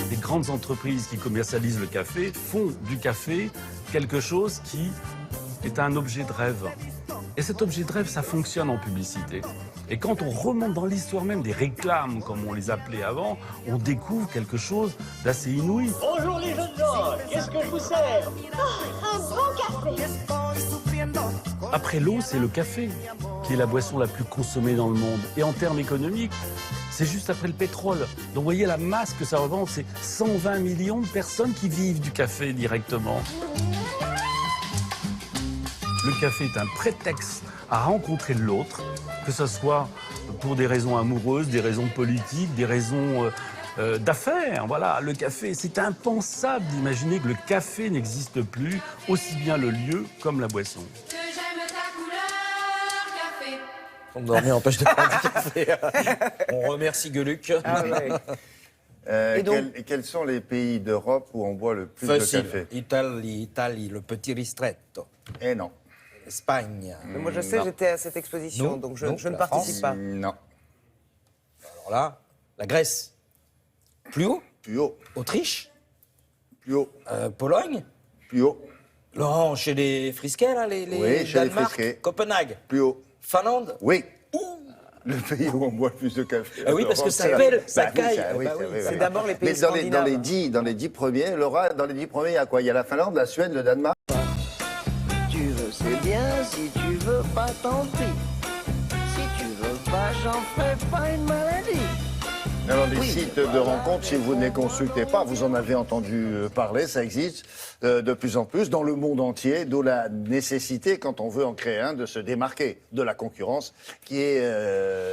Les grandes entreprises qui commercialisent le café font du café quelque chose qui est un objet de rêve. Et cet objet de rêve, ça fonctionne en publicité. Et quand on remonte dans l'histoire même des réclames, comme on les appelait avant, on découvre quelque chose d'assez inouï. Bonjour les jeunes gens, qu'est-ce que je vous sers? Oh, un bon café. Après l'eau, c'est le café, qui est la boisson la plus consommée dans le monde. Et en termes économiques, c'est juste après le pétrole. Donc vous voyez la masse que ça représente, c'est 120 millions de personnes qui vivent du café directement. Le café est un prétexte à rencontrer l'autre, que ce soit pour des raisons amoureuses, des raisons politiques, des raisons d'affaires. Voilà, le café, c'est impensable d'imaginer que le café n'existe plus, aussi bien le lieu comme la boisson. Que j'aime ta couleur café. Dormir empêche de prendre du café. On remercie Gueluc. Ah ouais. Et quels sont les pays d'Europe où on boit le plus Facile. de café? Italie, le petit ristretto. Eh non. Espagne. Mais moi je sais, Non. j'étais à cette exposition, Non, donc je non, ne la participe France. pas. Non. Alors là, la Grèce. Plus haut. Plus haut. Autriche. Plus haut. Pologne. Plus haut. Laurent, chez les Frisquets, là, les Oui, chez les Danemark, Frisquets. Copenhague. Plus haut. Finlande. Oui. Le pays où on boit le plus de café. Ah oui, parce que ça Europe, pèle, c'est ça la- bah oui, caille. ça- oui, Bah ça- oui, oui, c'est oui. d'abord les pays Mais dans les scandinaves. dans les 10 premiers, Laura, dans les 10 premiers, il y a quoi? Il y a la Finlande, la Suède, le Danemark. Tu veux, c'est bien, si tu veux pas, tant pis. Si tu veux pas, j'en ferai pas une maladie. Alors les Oui, sites de rencontres, si vous ne les consultez pas, vous en avez entendu parler, ça existe de plus en plus dans le monde entier, d'où la nécessité, quand on veut en créer un, de se démarquer de la concurrence, qui est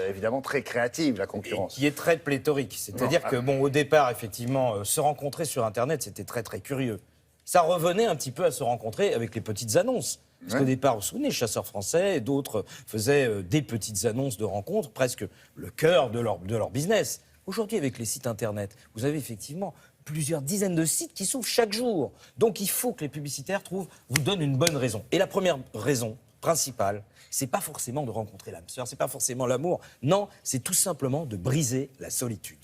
évidemment très créative, la concurrence. Qui est très pléthorique. C'est-à-dire que, bon, au départ, effectivement, se rencontrer sur Internet, c'était très, très curieux. Ça revenait un petit peu à se rencontrer avec les petites annonces. Parce qu'au départ, vous vous souvenez, Chasseurs français et d'autres faisaient des petites annonces de rencontres, presque le cœur de leur business. Aujourd'hui, avec les sites Internet, vous avez effectivement plusieurs dizaines de sites qui s'ouvrent chaque jour. Donc, il faut que les publicitaires vous donnent une bonne raison. Et la première raison principale, c'est pas forcément de rencontrer l'âme sœur, c'est pas forcément l'amour. Non, c'est tout simplement de briser la solitude.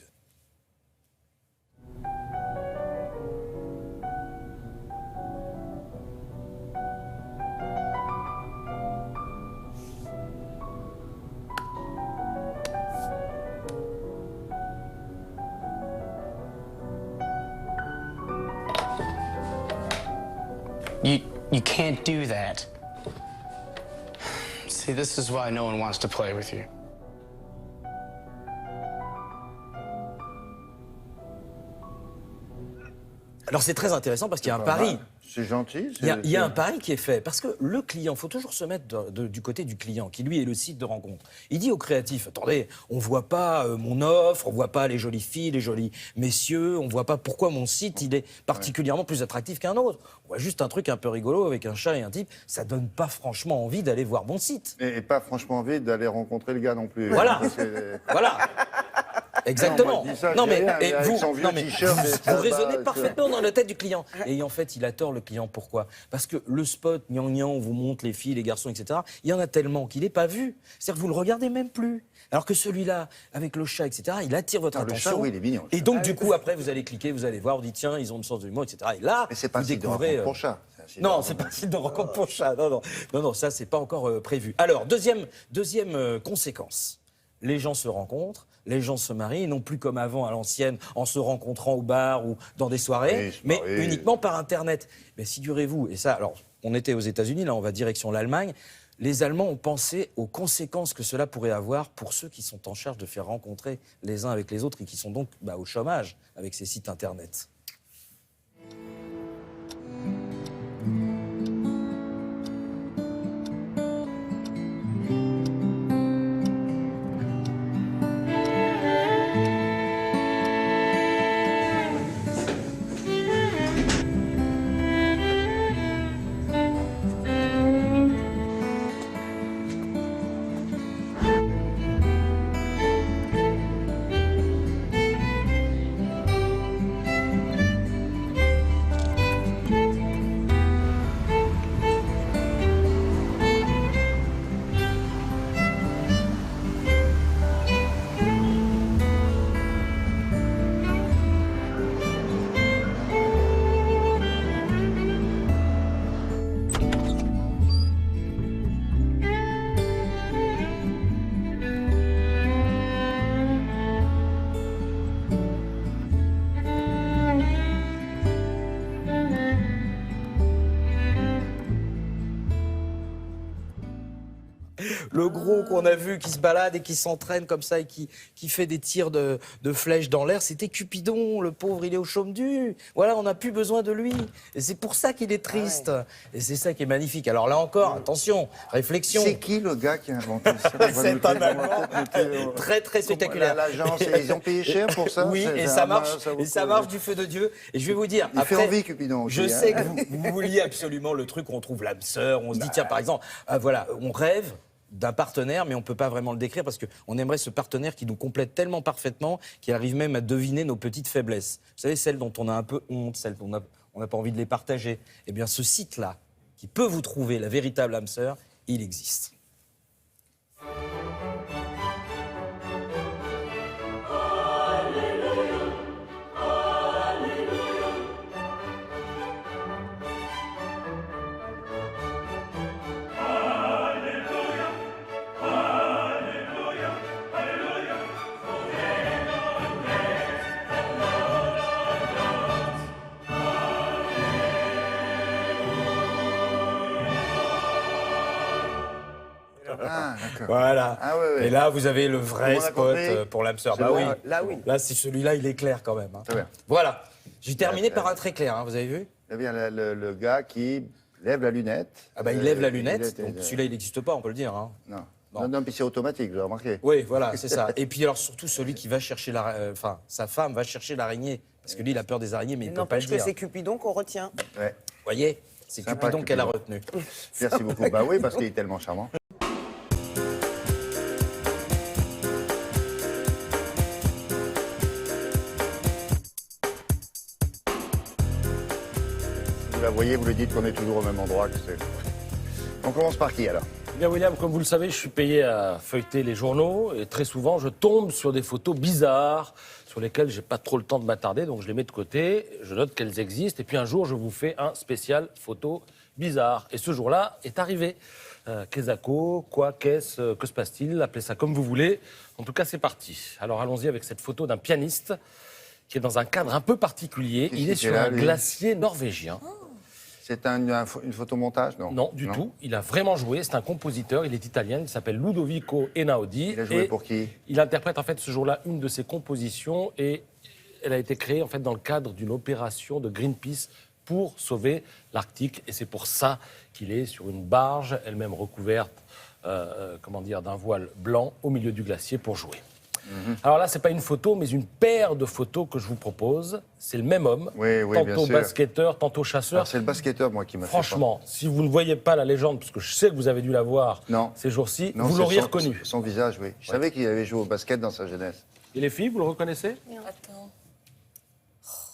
You can't do that. See, this is why no one wants to play with you. Alors c'est très intéressant parce qu'il y a un pari. C'est gentil. Il y a un pari qui est fait. Parce que le client, il faut toujours se mettre du côté du client, qui lui est le site de rencontre. Il dit au créatif, attendez, on ne voit pas mon offre, on ne voit pas les jolies filles, les jolis messieurs, on ne voit pas pourquoi mon site il est particulièrement plus attractif qu'un autre. On voit juste un truc un peu rigolo avec un chat et un type. Ça ne donne pas franchement envie d'aller voir mon site. Et pas franchement envie d'aller rencontrer le gars non plus. Voilà. Voilà. Exactement. Non, moi, je dis ça, Non, je mais, dis rien, et avec vous, son vieux non, mais t-shirt et vous ça, raisonnez bah, parfaitement dans la tête du client. Et en fait, il a tort, le client. Pourquoi? Parce que le spot gnangnan, on vous montre les filles, les garçons, etc., il y en a tellement qu'il n'est pas vu. C'est-à-dire que vous le regardez même plus. Alors que celui-là, avec le chat, etc., il attire votre le attention. chat, oui, il est mignon, le Et chat. donc, du coup, après, vous allez cliquer, vous allez voir, vous dites, tiens, ils ont le sens de l'humour, etc. Et là, Mais c'est pas un vous site de découvrez. rencontre pour chat. Non, c'est pas un site de rencontre pour chat. Non, ça, c'est pas encore prévu. Alors, deuxième conséquence. Les gens se rencontrent, les gens se marient, et non plus comme avant, à l'ancienne, en se rencontrant au bar ou dans des soirées, mais uniquement par Internet. Mais figurez-vous, et ça, alors, on était aux États-Unis, là, on va direction l'Allemagne. Les Allemands ont pensé aux conséquences que cela pourrait avoir pour ceux qui sont en charge de faire rencontrer les uns avec les autres et qui sont donc au chômage avec ces sites Internet. Le gros qu'on a vu qui se balade et qui s'entraîne comme ça et qui fait des tirs de flèches dans l'air, c'était Cupidon. Le pauvre, il est au chaume-du. Voilà, on n'a plus besoin de lui. Et c'est pour ça qu'il est triste. Et c'est ça qui est magnifique. Alors là encore, attention, réflexion. C'est qui le gars qui a inventé ça? C'est pas mal. Très, très spectaculaire. L'agence, ils ont payé cher pour ça? Oui, et ça marche du feu de Dieu. Et je vais vous dire, il fait envie, Cupidon aussi, je sais que vous vouliez absolument le truc où on trouve l'âme sœur, on se dit, tiens, par exemple, voilà, on rêve d'un partenaire, mais on ne peut pas vraiment le décrire parce qu'on aimerait ce partenaire qui nous complète tellement parfaitement qu'il arrive même à deviner nos petites faiblesses. Vous savez, celles dont on a un peu honte, celles dont on n'a pas envie de les partager. Eh bien, ce site-là, qui peut vous trouver la véritable âme sœur, il existe. Voilà. Ah, ouais. Et là, vous avez le vrai spot pour l'âme sœur. Bah oui. Là, oui. Là, c'est celui-là, il est clair quand même. Voilà. J'ai terminé par un très clair, vous avez vu? Eh bien, le gars qui lève la lunette. Ah bah, il lève la lunette. Donc celui-là, il n'existe pas, on peut le dire. Hein. Non, puis c'est automatique, vous avez remarqué. Oui, voilà, c'est ça. Et puis alors, surtout, celui qui va chercher enfin, sa femme va chercher l'araignée. Parce que lui, il a peur des araignées, mais il ne peut pas le dire. N'empêche que c'est Cupidon qu'on retient. Ouais. Vous voyez, c'est Cupidon qu'elle a retenu. Merci beaucoup. Bah oui, parce qu'il est tellement charmant. Vous la voyez, vous lui dites qu'on est toujours au même endroit. On commence par qui alors? Eh bien, William, comme vous le savez, je suis payé à feuilleter les journaux et très souvent, je tombe sur des photos bizarres sur lesquelles j'ai pas trop le temps de m'attarder, donc je les mets de côté, je note qu'elles existent et puis un jour, je vous fais un spécial photo bizarre. Et ce jour-là est arrivé. Qu'est-ce quoi, qu'est-ce, que se passe-t-il? Appelez ça comme vous voulez. En tout cas, c'est parti. Alors, allons-y avec cette photo d'un pianiste qui est dans un cadre un peu particulier. Il est sur un glacier norvégien. C'est une photomontage, non? Non, du tout. Il a vraiment joué. C'est un compositeur. Il est italien. Il s'appelle Ludovico Einaudi. Il a joué pour qui? Il interprète en fait ce jour-là une de ses compositions et elle a été créée en fait dans le cadre d'une opération de Greenpeace pour sauver l'Arctique. Et c'est pour ça qu'il est sur une barge, elle-même recouverte, d'un voile blanc au milieu du glacier pour jouer. Alors là, ce n'est pas une photo, mais une paire de photos que je vous propose. C'est le même homme, tantôt basketteur, tantôt chasseur. C'est le basketteur, moi, qui m'a fait Franchement, si vous ne voyez pas la légende, parce que je sais que vous avez dû la voir ces jours-ci, vous l'auriez reconnu. Son visage, oui. Je savais qu'il avait joué au basket dans sa jeunesse. Et les filles, vous le reconnaissez? Attends.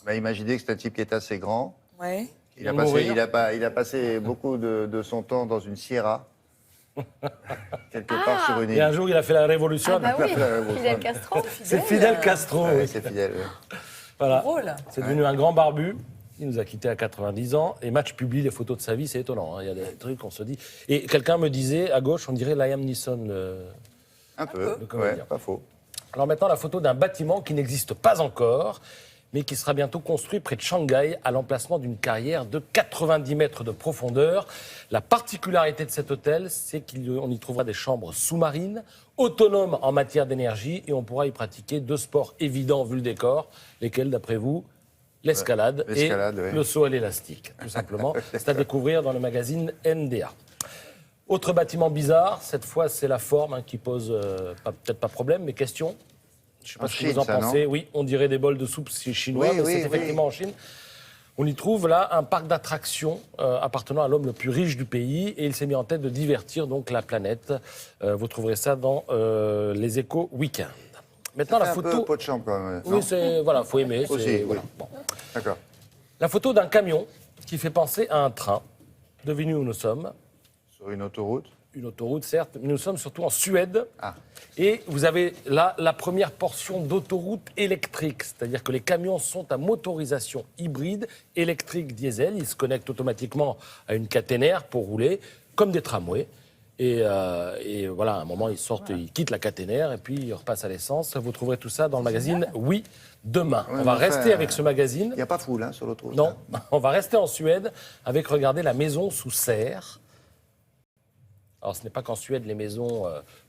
Bah, imaginez que c'est un type qui est assez grand. Ouais. Il a passé beaucoup de son temps dans une sierra. Quelque part sur une île. Et un jour, il a fait la révolution. Ah bah oui, Fidel Castro. C'est Fidel Castro. Oui, c'est Fidel. Voilà. Drôle. C'est devenu un grand barbu. Il nous a quittés à 90 ans. Et Match publie les photos de sa vie, c'est étonnant. Il y a des trucs, on se dit. Et quelqu'un me disait, à gauche, on dirait Liam Neeson. Un peu, pas faux. Alors maintenant, la photo d'un bâtiment qui n'existe pas encore, mais qui sera bientôt construit près de Shanghai, à l'emplacement d'une carrière de 90 mètres de profondeur. La particularité de cet hôtel, c'est qu'on y trouvera des chambres sous-marines, autonomes en matière d'énergie, et on pourra y pratiquer deux sports évidents vu le décor. Lesquels, d'après vous? L'escalade et le saut à l'élastique, tout simplement. C'est à découvrir dans le magazine NDA. Autre bâtiment bizarre, cette fois c'est la forme qui pose peut-être pas problème, mais question. Je ne sais pas ce que vous en pensez. Oui, on dirait des bols de soupe chinois, mais c'est effectivement en Chine. On y trouve là un parc d'attractions appartenant à l'homme le plus riche du pays et il s'est mis en tête de divertir donc la planète. Vous trouverez ça dans les Échos Week-end. Maintenant la photo. Un peu pot de chambre quand même. Oui, voilà, faut aimer. Aussi, voilà. Bon. D'accord. La photo d'un camion qui fait penser à un train. Devinez où nous sommes. Sur une autoroute. Une autoroute, certes, mais nous sommes surtout en Suède. Et vous avez là la première portion d'autoroute électrique, c'est-à-dire que les camions sont à motorisation hybride, électrique, diesel. Ils se connectent automatiquement à une caténaire pour rouler, comme des tramways. Et voilà, à un moment, ils sortent, ils quittent la caténaire et puis ils repassent à l'essence. Vous trouverez tout ça dans le magazine Oui, demain. On va rester avec ce magazine. Il n'y a pas foule sur l'autoroute. Non, on va rester en Suède avec, regardez, la maison sous serre. Alors ce n'est pas qu'en Suède les maisons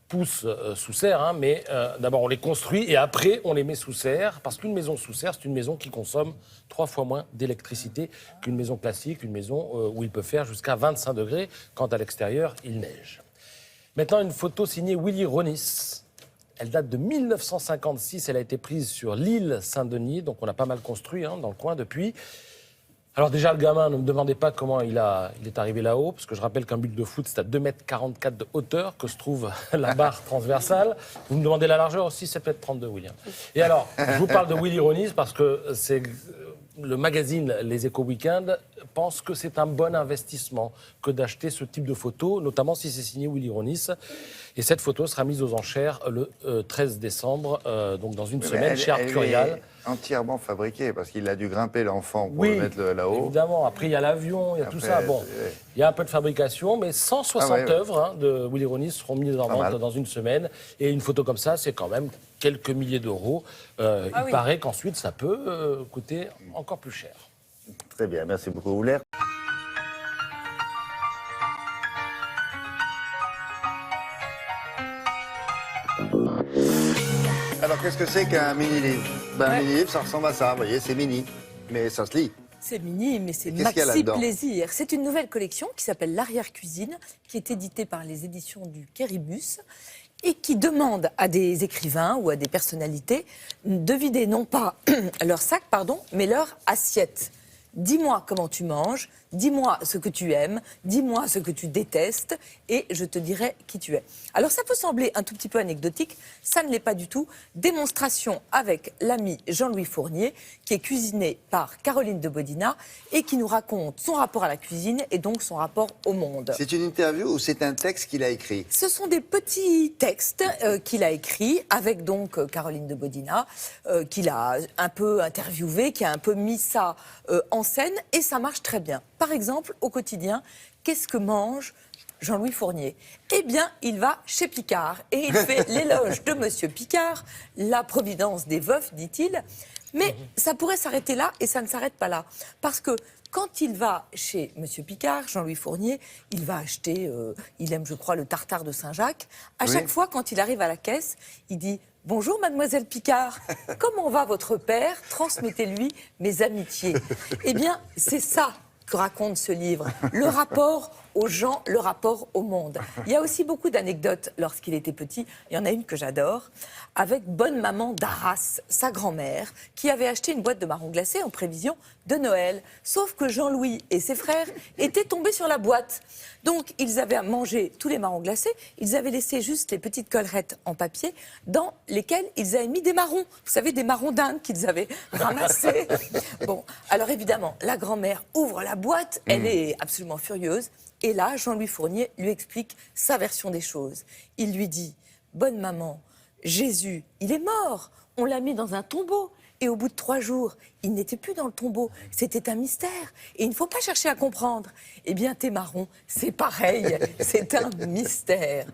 poussent sous serre, hein, mais d'abord on les construit et après on les met sous serre, parce qu'une maison sous serre, c'est une maison qui consomme 3 fois moins d'électricité qu'une maison classique, une maison où il peut faire jusqu'à 25 degrés quand à l'extérieur il neige. Maintenant une photo signée Willy Ronis. Elle date de 1956, elle a été prise sur l'île Saint-Denis, donc on a pas mal construit dans le coin depuis. Alors déjà, le gamin, ne me demandez pas comment il est arrivé là-haut, parce que je rappelle qu'un but de foot, c'est à 2,44 m de hauteur que se trouve la barre transversale. Vous me demandez la largeur aussi, c'est peut-être 32, William. Et alors, je vous parle de Willy Ronis parce que c'est le magazine Les Échos Weekend pense que c'est un bon investissement que d'acheter ce type de photo, notamment si c'est signé Willy Ronis. Et cette photo sera mise aux enchères le 13 décembre, donc dans une semaine, chez Arcurial. Elle est entièrement fabriquée, parce qu'il a dû grimper l'enfant pour le mettre là-haut. Évidemment. Après, il y a l'avion, il y a tout ça. Bon, il y a un peu de fabrication, mais 160 œuvres de Willy Ronis seront mises en vente dans une semaine. Et une photo comme ça, c'est quand même quelques milliers d'euros. Il paraît qu'ensuite, ça peut coûter encore plus cher. Très bien, merci beaucoup, Oulert. Alors, qu'est-ce que c'est qu'un mini-livre? Un mini-livre, ça ressemble à ça, vous voyez, c'est mini, mais ça se lit. C'est mini, mais c'est qu'est-ce qu'il y a maxi là-dedans plaisir. C'est une nouvelle collection qui s'appelle L'Arrière-Cuisine, qui est éditée par les éditions du Quéribus et qui demande à des écrivains ou à des personnalités de vider non pas leur sac, mais leur assiette. Dis-moi comment tu manges, dis-moi ce que tu aimes, dis-moi ce que tu détestes, et je te dirai qui tu es. Alors ça peut sembler un tout petit peu anecdotique, ça ne l'est pas du tout. Démonstration avec l'ami Jean-Louis Fournier, qui est cuisiné par Caroline de Bodina, et qui nous raconte son rapport à la cuisine, et donc son rapport au monde. C'est une interview ou c'est un texte qu'il a écrit? Ce sont des petits textes qu'il a écrits, avec donc Caroline de Bodina, qu'il a un peu interviewé, qui a un peu mis ça en scène, et ça marche très bien. Par exemple, au quotidien, qu'est-ce que mange Jean-Louis Fournier? Eh bien, il va chez Picard et il fait l'éloge de Monsieur Picard, la providence des veufs, dit-il. Mais ça pourrait s'arrêter là et ça ne s'arrête pas là. Parce que quand il va chez Monsieur Picard, Jean-Louis Fournier, il va acheter, il aime, je crois, le tartare de Saint-Jacques. À chaque fois, quand il arrive à la caisse, il dit « Bonjour, mademoiselle Picard, comment va votre père? Transmettez-lui mes amitiés. » Eh bien, c'est ça que raconte ce livre, le rapport aux gens, le rapport au monde. Il y a aussi beaucoup d'anecdotes lorsqu'il était petit. Il y en a une que j'adore, avec bonne maman d'Arras, sa grand-mère, qui avait acheté une boîte de marrons glacés en prévision de Noël. Sauf que Jean-Louis et ses frères étaient tombés sur la boîte. Donc, ils avaient mangé tous les marrons glacés, ils avaient laissé juste les petites collerettes en papier dans lesquelles ils avaient mis des marrons. Vous savez, des marrons d'Inde qu'ils avaient ramassés. Bon, alors évidemment, la grand-mère ouvre la boîte, elle est absolument furieuse. Et là, Jean-Louis Fournier lui explique sa version des choses. Il lui dit « Bonne maman, Jésus, il est mort. On l'a mis dans un tombeau. Et au bout de 3 jours, il n'était plus dans le tombeau. C'était un mystère. Et il ne faut pas chercher à comprendre. Eh bien, tes marrons, c'est pareil. C'est un mystère. »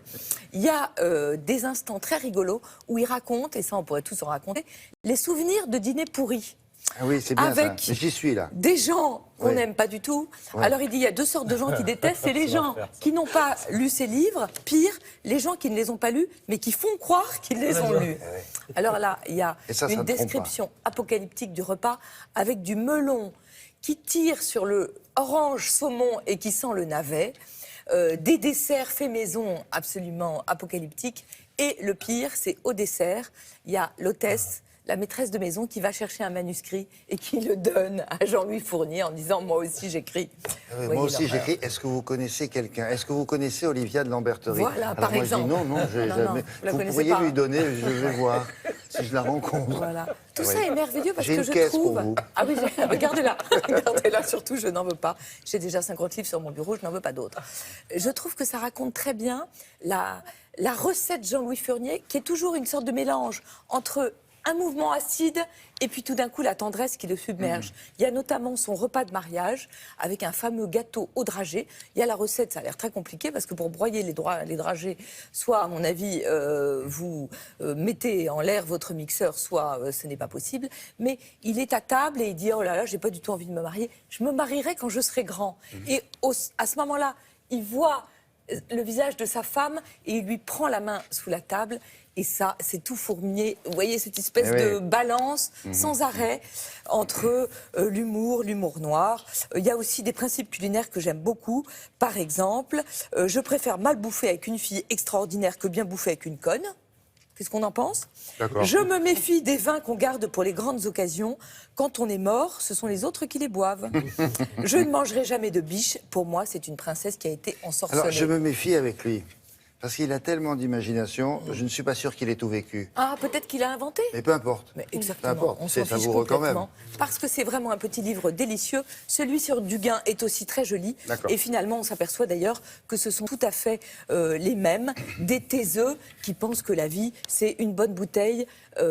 Il y a des instants très rigolos où il raconte, et ça on pourrait tous en raconter, les souvenirs de dîners pourris. Ah oui, c'est bien avec ça. J'y suis là. Des gens qu'on Oui. n'aime pas du tout. Ouais. Alors il dit il y a 2 sortes de gens qui détestent, c'est les gens qui n'ont pas lu ces livres, pire, les gens qui ne les ont pas lus, mais qui font croire qu'ils les ont lus. Alors là, il y a ça une ne trompe description apocalyptique du repas avec du melon qui tire sur le orange saumon et qui sent le navet, des desserts faits maison absolument apocalyptiques, et le pire, c'est au dessert, il y a l'hôtesse, la maîtresse de maison qui va chercher un manuscrit et qui le donne à Jean-Louis Fournier en disant « Moi aussi, j'écris ». Moi aussi, j'écris. Est-ce que vous connaissez quelqu'un? Est-ce que vous connaissez Olivia de Lamberterie? Voilà, Alors par moi, exemple. Je dis non, j'ai Non, jamais. vous la Vous connaissez pourriez pas. lui donner, je vais voir si je la rencontre. Voilà. Tout Oui. ça est merveilleux parce J'ai que une je caisse trouve... pour vous. Ah oui, regardez-la. Regardez-la surtout, je n'en veux pas. J'ai déjà 50 livres sur mon bureau, je n'en veux pas d'autres. Je trouve que ça raconte très bien la recette Jean-Louis Fournier, qui est toujours une sorte de mélange entre un mouvement acide et puis tout d'un coup la tendresse qui le submerge. Il y a notamment son repas de mariage avec un fameux gâteau au dragée. Il y a la recette, ça a l'air très compliqué parce que pour broyer les dragées, soit à mon avis vous mettez en l'air votre mixeur, soit ce n'est pas possible. Mais il est à table et il dit oh là là, j'ai pas du tout envie de me marier. Je me marierai quand je serai grand. Et à ce moment-là, il voit le visage de sa femme et il lui prend la main sous la table. Et ça, c'est tout fourmillé. Vous voyez cette espèce de balance sans arrêt entre l'humour noir. Il y a aussi des principes culinaires que j'aime beaucoup. Par exemple, je préfère mal bouffer avec une fille extraordinaire que bien bouffer avec une conne. Qu'est-ce qu'on en pense? Je me méfie des vins qu'on garde pour les grandes occasions. Quand on est mort, ce sont les autres qui les boivent. Je ne mangerai jamais de biche. Pour moi, c'est une princesse qui a été ensorcelée. Alors, je me méfie avec lui. Parce qu'il a tellement d'imagination, je ne suis pas sûr qu'il ait tout vécu. Ah, peut-être qu'il a inventé. Mais peu importe. Mais exactement. Peu importe, On c'est s'en fiche savoureux quand même. complètement. Parce que c'est vraiment un petit livre délicieux. Celui sur Duguin est aussi très joli. Et finalement, on s'aperçoit d'ailleurs que ce sont tout à fait les mêmes, des taiseux qui pensent que la vie, c'est une bonne bouteille,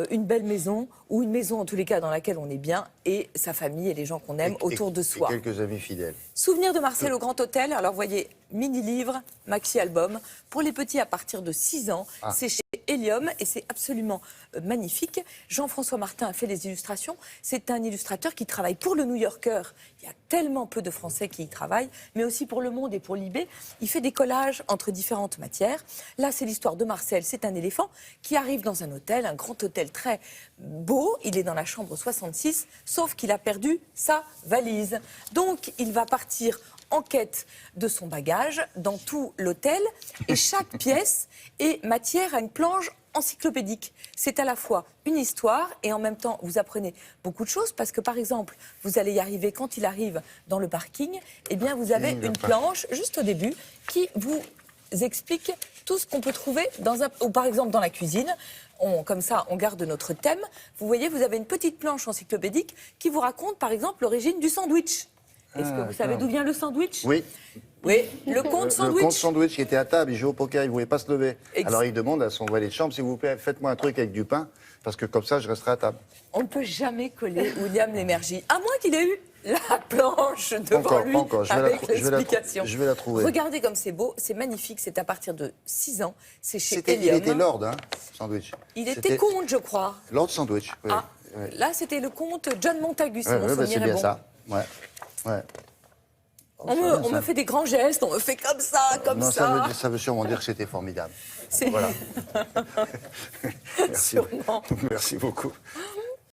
une belle maison, ou une maison en tous les cas dans laquelle on est bien, et sa famille et les gens qu'on aime autour de soi. Et quelques amis fidèles. Souvenir de Marcel au Grand Hôtel. Alors, voyez, mini-livre, maxi-album. Pour les petits à partir de 6 ans, c'est chez Helium et c'est absolument magnifique. Jean-François Martin a fait les illustrations. C'est un illustrateur qui travaille pour le New Yorker. Il y a tellement peu de Français qui y travaillent, mais aussi pour Le Monde et pour Libé. Il fait des collages entre différentes matières. Là, c'est l'histoire de Marcel. C'est un éléphant qui arrive dans un hôtel, un grand hôtel très beau. Il est dans la chambre 66, sauf qu'il a perdu sa valise. Donc, il va partir en quête de son bagage dans tout l'hôtel et chaque pièce est matière à une planche encyclopédique. C'est à la fois une histoire et en même temps vous apprenez beaucoup de choses parce que par exemple vous allez y arriver quand il arrive dans le parking, eh bien vous avez une planche juste au début qui vous explique tout ce qu'on peut trouver dans un, ou par exemple dans la cuisine. Comme ça, on garde notre thème. Vous voyez, vous avez une petite planche encyclopédique qui vous raconte par exemple l'origine du sandwich. Est-ce que vous savez d'où vient le sandwich? Oui. Oui, le comte sandwich. Le comte sandwich qui était à table, il jouait au poker, il ne voulait pas se lever. Alors il demande à son valet de chambre, s'il vous plaît, faites-moi un truc avec du pain, parce que comme ça, je resterai à table. On ne peut jamais coller William Lémergie, à moins qu'il ait eu la planche devant lui avec l'explication. Je vais la trouver. Regardez comme c'est beau, c'est magnifique, c'est à partir de 6 ans, c'est chez Il Helium. était lord, hein, sandwich. Il était comte, je crois. Lord Sandwich, oui. Ah, là, c'était le comte John Montagu, si mon souvenir c'est est bien bon. ça, ouais. On me fait des grands gestes, on me fait comme ça, comme non, ça. Ça veut sûrement dire que c'était formidable. C'est... Voilà. Merci. Sûrement. Merci beaucoup.